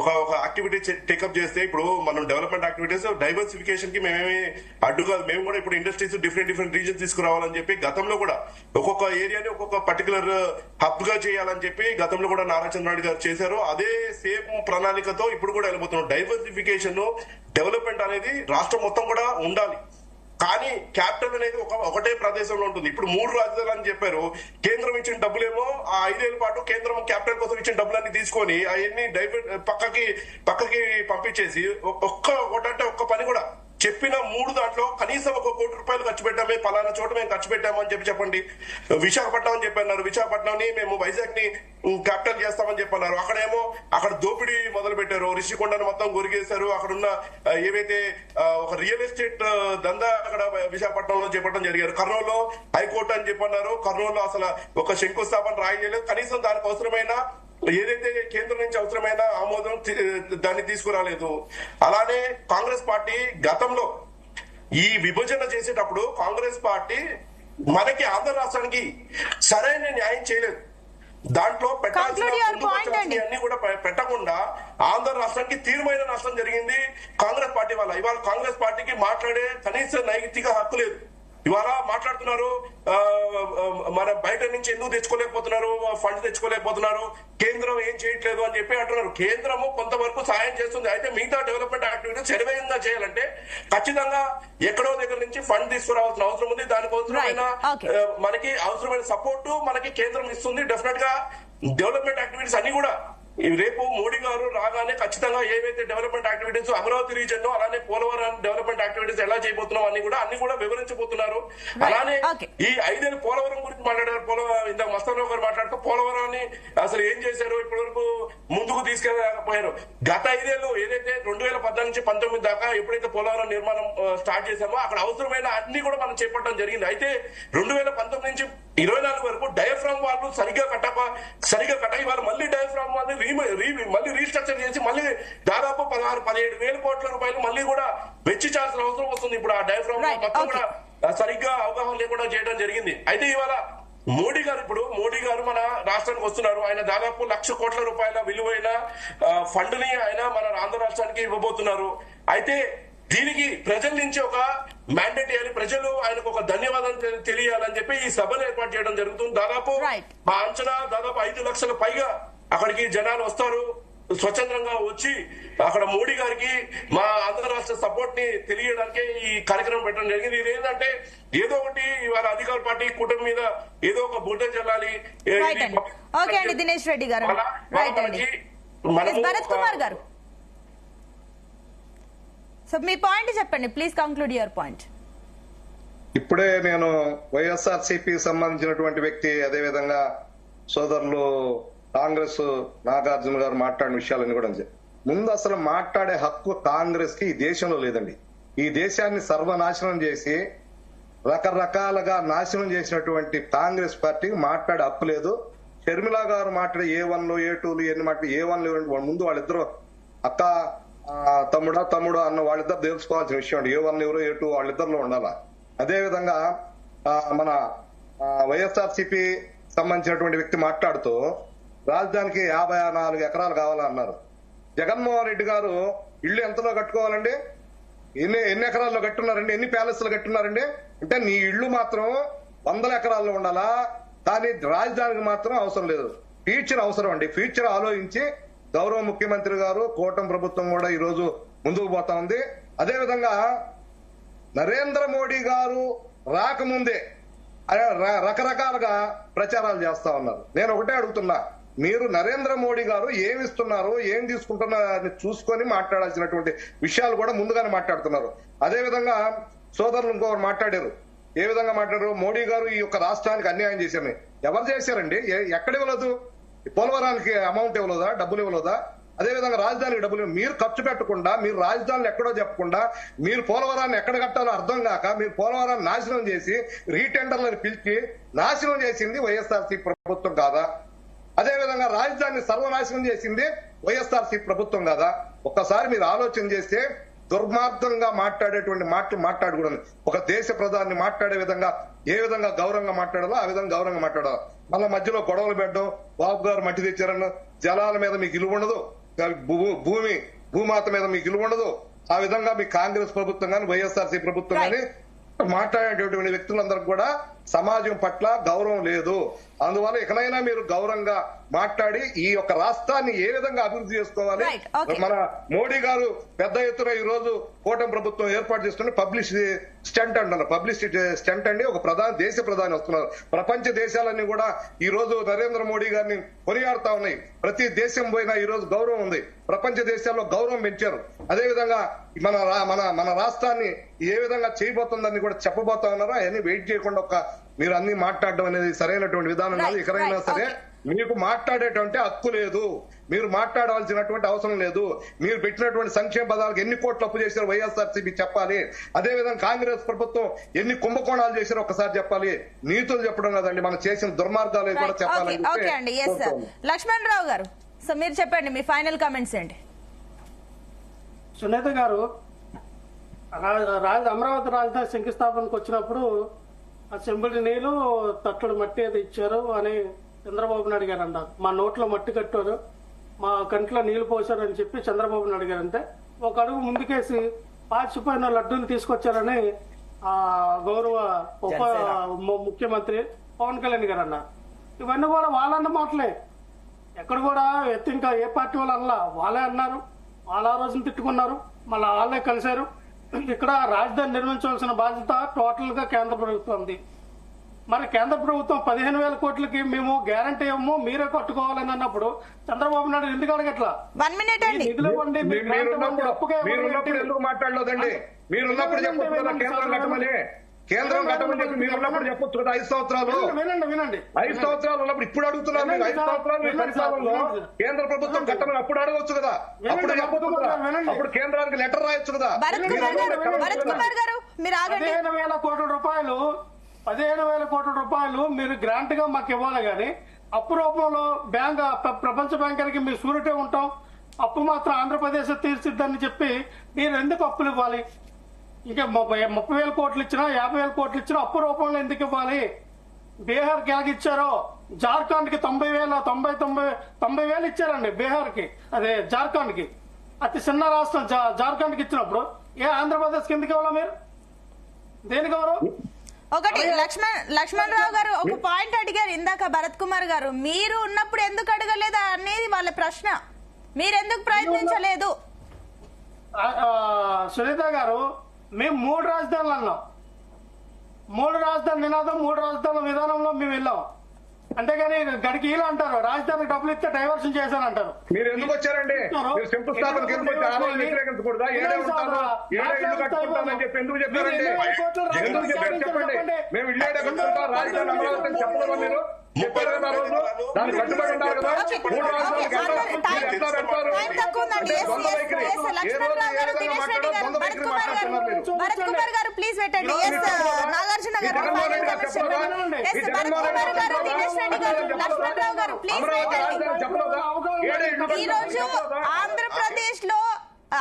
ఒక యాక్టివిటీ టేకప్ చేస్తే ఇప్పుడు మనం డెవలప్మెంట్ యాక్టివిటీస్ డైవర్సిఫికేషన్ కి మేమేమి అడ్డు కాదు. మేము కూడా ఇప్పుడు ఇండస్ట్రీస్ డిఫరెంట్ రీజన్స్ తీసుకురావాలని చెప్పి గతంలో కూడా ఒక్కొక్క ఏరియాని ఒక్కొక్క పర్టికులర్ హబ్ గా చేయాలని చెప్పి గతంలో కూడా నారా చంద్రబాబు గారు చేశారు. అదే సేమ్ ప్రణాళికతో ఇప్పుడు కూడా వెళ్ళిపోతున్నాం. డైవర్సిఫికేషన్ డెవలప్మెంట్ అనేది రాష్ట్రం మొత్తం కూడా ఉండాలి. కానీ క్యాపిటల్ అనేది ఒకటే ప్రదేశంలో ఉంటుంది. ఇప్పుడు 3 రాజధానులు అని చెప్పారు. కేంద్రం ఇచ్చిన డబ్బులేమో ఆ 5 ఏళ్ల పాటు కేంద్రం క్యాపిటల్ కోసం ఇచ్చిన డబ్బులన్నీ తీసుకొని అవన్నీ డైవర్ట్ పక్కకి పంపించేసి ఒక్క పని కూడా చెప్పిన 3 దాంట్లో కనీసం 1 కోటి రూపాయలు ఖర్చు పెట్టామే, పలానా చోట మేము ఖర్చు పెట్టాము అని చెప్పండి. విశాఖపట్నం అని చెప్పన్నారు, విశాఖపట్నం ని మేము వైజాగ్ ని క్యాపిటల్ చేస్తామని చెప్పన్నారు. అక్కడ దోపిడీ మొదలు పెట్టారు, రిషికొండను మొత్తం గొరిగేశారు. అక్కడ ఉన్న ఏవైతే ఒక రియల్ ఎస్టేట్ దందా అక్కడ విశాఖపట్నంలో చేపట్టడం జరిగారు. కర్నూలులో హైకోర్టు అని చెప్పన్నారు, కర్నూలులో అసలు ఒక శంకుస్థాపన రాయలేదు. కనీసం దానికి అవసరమైన ఏదైతే కేంద్రం నుంచి అవసరమైన ఆమోదం దాన్ని తీసుకురాలేదు. అలానే కాంగ్రెస్ పార్టీ గతంలో ఈ విభజన చేసేటప్పుడు కాంగ్రెస్ పార్టీ మనకి ఆంధ్ర రాష్ట్రానికి సరైన న్యాయం చేయలేదు. దాంట్లో అన్ని కూడా పెట్టకుండా ఆంధ్ర రాష్ట్రానికి తీవ్రమైన నష్టం జరిగింది కాంగ్రెస్ పార్టీ వల్ల. ఇవాళ కాంగ్రెస్ పార్టీకి మాట్లాడే కనీస నైతిక హక్కు లేదు. ఇవాళ మాట్లాడుతున్నారు, మన బయట నుంచి ఎందుకు తెచ్చుకోలేకపోతున్నారు, ఫండ్ తెచ్చుకోలేకపోతున్నారు, కేంద్రం ఏం చేయట్లేదు అని చెప్పి అంటున్నారు. కేంద్రము కొంతవరకు సాయం చేస్తుంది. అయితే మిగతా డెవలప్మెంట్ యాక్టివిటీస్ శరవేగంగా చేయాలంటే ఖచ్చితంగా ఎక్కడో దగ్గర నుంచి ఫండ్ తీసుకురావాల్సిన అవసరం ఉంది. దానికి అవసరమైన మనకి అవసరమైన సపోర్టు మనకి కేంద్రం ఇస్తుంది. డెఫినెట్ గా డెవలప్మెంట్ యాక్టివిటీస్ అన్ని కూడా రేపు మోడీ గారు రాగానే ఖచ్చితంగా ఏవైతే డెవలప్మెంట్ యాక్టివిటీస్ అమరావతి రీజన్ లో అలానే పోలవరం డెవలప్మెంట్ యాక్టివిటీస్ ఎలా చేయబోతున్నాం అన్ని కూడా వివరించబోతున్నారు. అలానే ఈ 5 ఏళ్ళు పోలవరం గురించి మాట్లాడారు. ఇంత మస్తారావు గారు మాట్లాడుతూ పోలవరాన్ని అసలు ఏం చేశారు, ఇప్పటి వరకు ముందుకు తీసుకెళ్ళకపోయారు. గత 5 ఏళ్ళు ఏదైతే 2014 నుంచి 19 దాకా ఎప్పుడైతే పోలవరం నిర్మాణం స్టార్ట్ చేశామో అక్కడ అవసరమైన అన్ని కూడా మనం చేపట్టడం జరిగింది. అయితే 2019 నుంచి 24 వరకు డయాఫ్రామ్ వాళ్ళు సరిగా కట్ట ఇవాళ మళ్ళీ డయాఫ్రామ్ వాళ్ళు మళ్ళీ రీస్ట్రక్చర్ చేసి మళ్ళీ దాదాపు 16-17 వేల కోట్ల రూపాయలు మళ్ళీ కూడా వెచ్చించాల్సిన అవసరం వస్తుంది. ఇప్పుడు ఆ డయాఫ్రామ్ మొత్తం కూడా సరిగ్గా అవగాహన లేకుండా చేయడం జరిగింది. అయితే ఇవాళ మోడీ గారు మన రాష్ట్రానికి వస్తున్నారు. ఆయన దాదాపు 1,00,000 కోట్ల రూపాయల విలువైన ఫండ్ ని ఆయన మన ఆంధ్ర రాష్ట్రానికి ఇవ్వబోతున్నారు. అయితే దీనికి ప్రజల నుంచి ఒక మ్యాండేట్ ఇవ్వాలి, ప్రజలు ఆయనకు ఒక ధన్యవాదాలు తెలియాలని చెప్పి ఈ సభను ఏర్పాటు చేయడం జరుగుతుంది. దాదాపు మా అంచనా దాదాపు 5 లక్షల పైగా అక్కడికి జనాలు వస్తారు. స్వచ్ఛందంగా వచ్చి అక్కడ మోడీ గారికి మా ఆంధ్ర రాష్ట్ర సపోర్ట్ ని తెలియడానికి ఈ కార్యక్రమం పెట్టడం జరిగింది. ఇది ఏంటంటే ఏదో ఒకటి ఇవాళ అధికార పార్టీ కూటమి మీద ఏదో ఒక బుడ్డ చల్లాలి. దినేష్ రెడ్డి గారు, భరత్ కుమార్ గారు, సో మీ పాయింట్ చెప్పండి ప్లీజ్, కంక్లూడ్ యువర్ పాయింట్. ఇప్పుడే నేను వైఎస్ఆర్సీపీ సంబంధించినటువంటి వ్యక్తి, అదేవిధంగా సోదరులు కాంగ్రెస్ నాగార్జున గారు మాట్లాడిన విషయాలన్నీ కూడా ముందు అసలు మాట్లాడే హక్కు కాంగ్రెస్ కి ఈ దేశంలో లేదండి. ఈ దేశాన్ని సర్వనాశనం చేసి రకరకాలుగా నాశనం చేసినటువంటి కాంగ్రెస్ పార్టీకి మాట్లాడే హక్కు లేదు. షర్మిలా గారు మాట్లాడే A1లు A2లు ఎన్ని మాట్లాడి A1లు ముందు వాళ్ళిద్దరు అక్క తమ్ముడు అన్న వాళ్ళిద్దరు తెలుసుకోవాల్సిన విషయం అండి. A1 ఎవరు A2 వాళ్ళిద్దరిలో ఉండాలా. అదేవిధంగా మన వైఎస్ఆర్సీపీ సంబంధించినటువంటి వ్యక్తి మాట్లాడుతూ రాజధానికి 54 ఎకరాలు కావాలన్నారు. జగన్మోహన్ రెడ్డి గారు ఇల్లు ఎంతలో కట్టుకోవాలండి? ఎన్ని ఎకరాల్లో కట్టున్నారండి? ఎన్ని ప్యాలెస్లు కట్టున్నారండి? అంటే నీ ఇల్లు మాత్రం 100 ఎకరాల్లో ఉండాలా, కానీ రాజధానికి మాత్రం అవసరం లేదు. ఫ్యూచర్ అవసరం అండి. ఫ్యూచర్ ఆలోచించి గౌరవ ముఖ్యమంత్రి గారు, కూటమి ప్రభుత్వం కూడా ఈ రోజు ముందుకు పోతా ఉంది. అదేవిధంగా నరేంద్ర మోడీ గారు రాకముందే రకరకాలుగా ప్రచారాలు చేస్తా ఉన్నారు. నేను ఒకటే అడుగుతున్నా, మీరు నరేంద్ర మోడీ గారు ఏమి ఇస్తున్నారు, ఏం తీసుకుంటున్నారని చూసుకొని మాట్లాడాల్సినటువంటి విషయాలు కూడా ముందుగానే మాట్లాడుతున్నారు. అదేవిధంగా సోదరులు ఇంకొకరు మాట్లాడారు. ఏ విధంగా మాట్లాడారు? మోడీ గారు ఈ యొక్క రాష్ట్రానికి అన్యాయం చేశారని. ఎవరు చేశారండి? ఎక్కడ ఇవ్వలేదు? పోలవరానికి అమౌంట్ ఇవ్వలేదా? డబ్బులు ఇవ్వలేదా? అదేవిధంగా రాజధానికి డబ్బులు మీరు ఖర్చు పెట్టకుండా, మీరు రాజధానిని ఎక్కడో చెప్పకుండా, మీరు పోలవరాన్ని ఎక్కడ కట్టాలో అర్థం కాక మీరు పోలవరాన్ని నాశనం చేసి రీటెండర్లను పిలిచి నాశనం చేసింది వైఎస్ఆర్సీ ప్రభుత్వం కాదా? అదేవిధంగా రాజధానిని సర్వనాశనం చేసింది వైఎస్ఆర్సీ ప్రభుత్వం కాదా? ఒక్కసారి మీరు ఆలోచన చేస్తే దుర్మార్గంగా మాట్లాడేటువంటి మాటలు మాట్లాడకూడదు. ఒక దేశ ప్రధాని మాట్లాడే విధంగా ఏ విధంగా గౌరవంగా మాట్లాడాలో ఆ విధంగా గౌరవంగా మాట్లాడాలి. మళ్ళీ మధ్యలో గొడవలు పెట్టడం, బాబు గారు మట్టి తెచ్చారన్న, జలాల మీద మీకు ఇలువ ఉండదు, భూమాత మీద మీకు ఇలువ ఉండదు. ఆ విధంగా మీ కాంగ్రెస్ ప్రభుత్వం కానీ వైఎస్ఆర్సీ ప్రభుత్వం కానీ మాట్లాడేటటువంటి వ్యక్తులందరికీ కూడా సమాజం పట్ల గౌరవం లేదు. అందువల్ల ఇకనైనా మీరు గౌరవంగా మాట్లాడి ఈ యొక్క రాష్ట్రాన్ని ఏ విధంగా అభివృద్ధి చేసుకోవాలి. Right, okay. మన మోడీ గారు పెద్ద ఎత్తున ఈ రోజు కూటమి ప్రభుత్వం ఏర్పాటు చేస్తున్న పబ్లిసిటీ స్టంట్ అంటున్నారు. పబ్లిసిటీ స్టంట్ అండి, ఒక దేశ ప్రధాని వస్తున్నారు. ప్రపంచ దేశాలన్నీ కూడా ఈ రోజు నరేంద్ర మోడీ గారిని కొనియాడుతా ఉన్నాయి. ప్రతి దేశం పోయినా ఈ రోజు గౌరవం ఉంది. ప్రపంచ దేశాల్లో గౌరవం పెంచారు. అదేవిధంగా మన రాష్ట్రాన్ని ఏ విధంగా చేయబోతుందని కూడా చెప్పబోతా ఉన్నారు. అవన్నీ వెయిట్ చేయకుండా మీరు అన్ని మాట్లాడడం అనేది సరైనటువంటి విధానం కాదు. ఇకనైనా సరే మీకు మాట్లాడేటువంటి హక్కు లేదు, మీరు మాట్లాడవలసినటువంటి అవసరం లేదు. మీరు పెట్టినటువంటి సంక్షేమ పదాలకు ఎన్ని కోట్లు అప్పు చేశారు వైఎస్ఆర్సీపీ చెప్పాలి. అదేవిధంగా కాంగ్రెస్ ప్రభుత్వం ఎన్ని కుంభకోణాలు చేశారో ఒకసారి చెప్పాలి. నీతులు చెప్పడం కదండి, మనం చేసిన దుర్మార్గాలు కూడా చెప్పాలని. లక్ష్మణ్ రావు గారు, సో మీరు చెప్పండి మీ ఫైనల్ కామెంట్స్ ఏంటి? సునీత గారు అమరావతి రాజధాని శంకుస్థాపనకు వచ్చినప్పుడు ఆ చెంబుడి నీళ్లు తట్టడు మట్టి అది ఇచ్చారు అని చంద్రబాబు నాయుడు గారు అన్నారు. మా నోట్లో మట్టి కట్టారు, మా కంట్లో నీళ్లు పోశారు అని చెప్పి చంద్రబాబు నాయుడు గారు అంటే ఒక అడుగు ముందుకేసి పాచిపోయిన లడ్డూలు తీసుకొచ్చారని ఆ గౌరవ ఉప ముఖ్యమంత్రి పవన్ కళ్యాణ్ గారు అన్నారు. ఇవన్నీ కూడా వాళ్ళన్న మాటలే, ఎక్కడ కూడా ఇంకా ఏ పార్టీ వాళ్ళు అన్నా వాళ్ళే అన్నారు. వాళ్ళ ఆ రోజున తిట్టుకున్నారు, మళ్ళీ వాళ్ళే కలిశారు. ఇక్కడ రాజధాని నిర్మించవలసిన బాధ్యత టోటల్ గా కేంద్ర ప్రభుత్వంది. మరి కేంద్ర ప్రభుత్వం 15,000 కోట్లకి మేము గ్యారంటీ ఇవ్వము, మీరే కట్టుకోవాలని అన్నప్పుడు చంద్రబాబు నాయుడు ఎందుకు అడగట్లా? 1 minute అండి. నిధులు ఇవ్వండి, ఎందుకు మాట్లాడలేదండి? మీరున్నప్పుడు చెప్పొచ్చు కదా కేంద్రం కట్టమని. కేంద్రం కట్టమని చెప్పి మీరున్నప్పుడు చెప్పొచ్చు కదా. 5 సంవత్సరాలు వినండి 5 సంవత్సరాలు ఉన్నప్పుడు ఇప్పుడు అడుగుతున్నారు. 5 సంవత్సరాలు మీ పరిపాలనలో కేంద్ర ప్రభుత్వం కట్టమని అప్పుడు అడగవచ్చు కదా, అప్పుడు చెప్పొచ్చు కదా, అప్పుడు కేంద్రానికి లెటర్ రాయొచ్చు కదా. భరత్ కుమార్ గారు మీరు ఆగండి. 15,000 కోట్ల రూపాయలు 15,000 కోట్ల రూపాయలు మీరు గ్రాంట్ గా మాకు ఇవ్వాలి కానీ అప్పు రూపంలో ప్రపంచ బ్యాంకర్కి మీరు సూరిటే ఉంటాం, అప్పు మాత్రం ఆంధ్రప్రదేశ్ తీర్చిద్దని చెప్పి మీరు ఎందుకు అప్పులు ఇవ్వాలి? ఇంకా 30,000 కోట్లు ఇచ్చినా 50,000 కోట్లు ఇచ్చినా అప్పు రూపంలో ఎందుకు ఇవ్వాలి? బీహార్కి ఎలాగిచ్చారో జార్ఖండ్ కి 90,000 ఇచ్చారండి. బీహార్ కి అదే జార్ఖండ్ కి అతి చిన్న రాష్ట్రం జార్ఖండ్ కి ఇచ్చినప్పుడు ఆంధ్రప్రదేశ్ కి ఎందుకు ఇవ్వాలి? మీరు దేనికి ఎవరు? ఒకటి లక్ష్మణ్ రావు గారు ఒక పాయింట్ అడిగారు ఇందాక భరత్ కుమార్ గారు, మీరు ఉన్నప్పుడు ఎందుకు అడగలేదు అనేది వాళ్ళ ప్రశ్న. మీరెందుకు ప్రయత్నించలేదు? సునీత గారు, మేము 3 రాజధానులు అన్నాం. 3 రాజధాని నినాదం, 3 రాజధానుల విధానంలో మేము వెళ్ళాం. అంతేగాని గడికి ఇలా అంటారు రాజధానికి డబ్బులు ఇస్తే డైవర్షన్ చేశానంటారు. మీరు ఎందుకు వచ్చారండి? మీరు శంకుస్థాపనకి ఎందుకు వచ్చి ఆదాయం వ్యతిరేకించకూడదా? ఏడే ఉంటారు, ఏడే ఇల్లు కట్టుకుంటామని చెప్పి ఎందుకు చెప్పారండి? ఎందుకు చెప్పారు చెప్పండి. మేము ఇల్లు ఏడే కట్టుకుంటాం, రాజధాని అమరావతి అని చెప్పలేదా? మీరు చెప్పారు కదా రోజు, దానికి కట్టుబడి ఉంటారు కదా. 3 రాజధానులు భరత్ కుమార్ గారు ప్లీజ్ పెట్టండి. నాగార్జున గారు, దినేష్ రెడ్డి గారు, లక్ష్మణ్ రావు గారు ప్లీజ్ పెట్టండి. ఈ రోజు ఆంధ్రప్రదేశ్ లో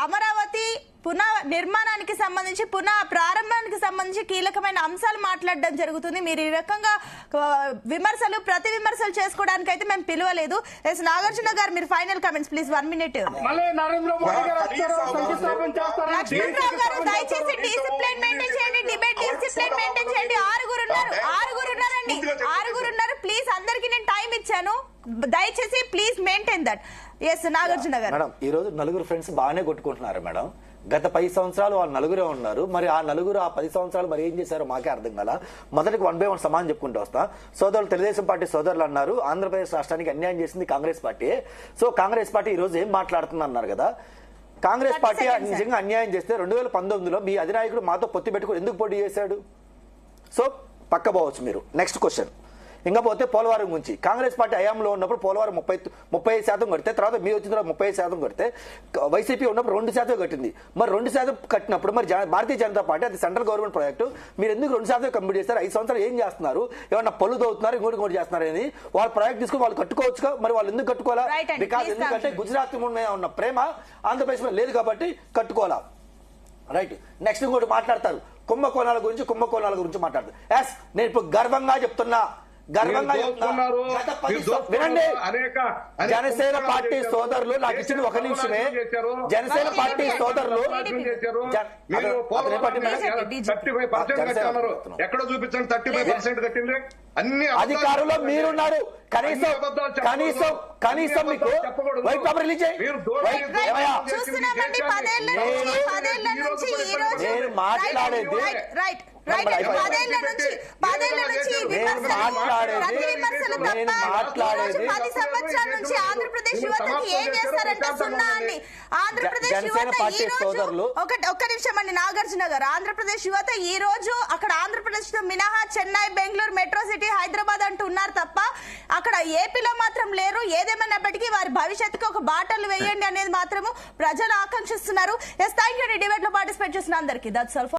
అమరావతి పునః నిర్మాణానికి సంబంధించి పునః ప్రారంభానికి సంబంధించి కీలకమైన అంశాలు మాట్లాడడం జరుగుతుంది. మీరు ఈ రకంగా ప్రతి విమర్శలు చేసుకోవడానికి అయితే మేము పిలవలేదు. నాగార్జున గారు మీరు final comments please. 1 minute. Lakshman Rao గారు దయచేసి డిసిప్లిన్ మెయింటైన్ చేయండి, డిబేట్ డిసిప్లిన్ మెయింటైన్ చేయండి. 6 ఉన్నారండి, 6 ఉన్నారు. ప్లీజ్ అందరికి నేను టైం ఇచ్చాను, దయచేసి please maintain that. Yes Nagarjuna గారు. మేడం ఈ రోజు 4 ఫ్రెండ్స్ బాగానే కొట్టుకుంటున్నారు మేడం. గత 10 సంవత్సరాలు వాళ్ళు 4 ఉన్నారు. మరి ఆ 4 ఆ 10 సంవత్సరాలు మరి ఏం చేశారో మాకే అర్థం కాల. మొదటికి 1 by 1 సమానం చెప్పుకుంటూ వస్తా. సోదరులు తెలుగుదేశం పార్టీ సోదరులు అన్నారు ఆంధ్రప్రదేశ్ రాష్ట్రానికి అన్యాయం చేసింది Congress party. So Congress party ఈ రోజు ఏం మాట్లాడుతుంది అన్నారు కదా. కాంగ్రెస్ పార్టీ నిజంగా అన్యాయం చేస్తే 2019లో మీ అధినాయకుడు మాతో పొత్తు పెట్టుకుని ఎందుకు పోటీ చేశాడు? సో పక్క పోవచ్చు మీరు. Next question. ఇంకా పోతే పోలవరం గురించి కాంగ్రెస్ పార్టీ హయాంలో ఉన్నప్పుడు పోలవరం 35% కడితే, తర్వాత మీరు వచ్చిన తర్వాత 35% కడితే, వైసీపీ ఉన్నప్పుడు 2% కట్టింది. మరి 2% కట్టినప్పుడు మరి భారతీయ జనతా పార్టీ అది సెంట్రల్ గవర్నమెంట్ ప్రాజెక్టు, మీరు ఎందుకు 2% కంప్లీట్ చేస్తారు? 5 సంవత్సరాలు ఏం చేస్తున్నారు? ఏమన్నా పళ్ళు తవ్వుతున్నారు, ఇంకోటి చేస్తున్నారు అని వాళ్ళు ప్రాజెక్ట్ తీసుకుని వాళ్ళు కట్టుకోవచ్చుగా. మరి వాళ్ళు ఎందుకు కట్టుకోవాలా? బికాజ్ ఎందుకంటే గుజరాత్ మీద ఉన్న ప్రేమ ఆంధ్రప్రదేశ్ మీద లేదు కాబట్టి కట్టుకోవాలా. రైట్. నెక్స్ట్ ఇంకోటి మాట్లాడతారు కుంభకోణాల గురించి మాట్లాడతారు. ఎస్ నేను ఇప్పుడు గర్వంగా చెప్తున్నా, గర్వంగా మీరు దోచుకున్నారు. గత 10 మీరు దోచుకున్నారు. వినండి. అనేక జనసేన కుంభకోణాలు పార్టీ చేశారు. సోదరులు నాకు ఇచ్చిన ఒక నిమిషమే. చేశారు. జనసేన పార్టీ సోదరులు చేశారు. జన- మీరు అదే- పోలవరం అదే పార్టీ మేడం. 35% కట్టారు. ఎక్కడ చూపించండి 35% కట్టింది? అన్ని అధికారుల్లో మీరున్నారు. కనీసం మీకు వైట్ పేపర్ రిలీజ్ చేయి. చూస్తున్నామండి 10 ఏళ్ల నుంచి ఈ రోజు నేను మాట్లాడేది రైట్ 10 ఏళ్ల నుంచి విమర్శలు తప్ప 10 సంవత్సరాల నుంచి ఆంధ్రప్రదేశ్ యువతకి ఏం చేస్తారంటే సున్నా అని. ఆంధ్రప్రదేశ్ యువత ఈ రోజు ఒక్క నిమిషం అండి నాగార్జున గారు, ఆంధ్రప్రదేశ్ యువత ఈ రోజు అక్కడ ఆంధ్రప్రదేశ్ తో మినహా చెన్నై, బెంగళూరు, మెట్రో సిటీ, హైదరాబాద్ అంటూ ఉన్నారు తప్ప అక్కడ ఏపీలో మాత్రం లేరు. ఏదేమైనప్పటికీ వారి భవిష్యత్తుకు ఒక బాటలు వేయండి అనేది మాత్రము ప్రజలు ఆకాంక్షిస్తున్నారు. ఎస్, థ్యాంక్ యూ డిబేట్ లో పార్టిసిపేట్ చేసిన అందరికీ. That's all.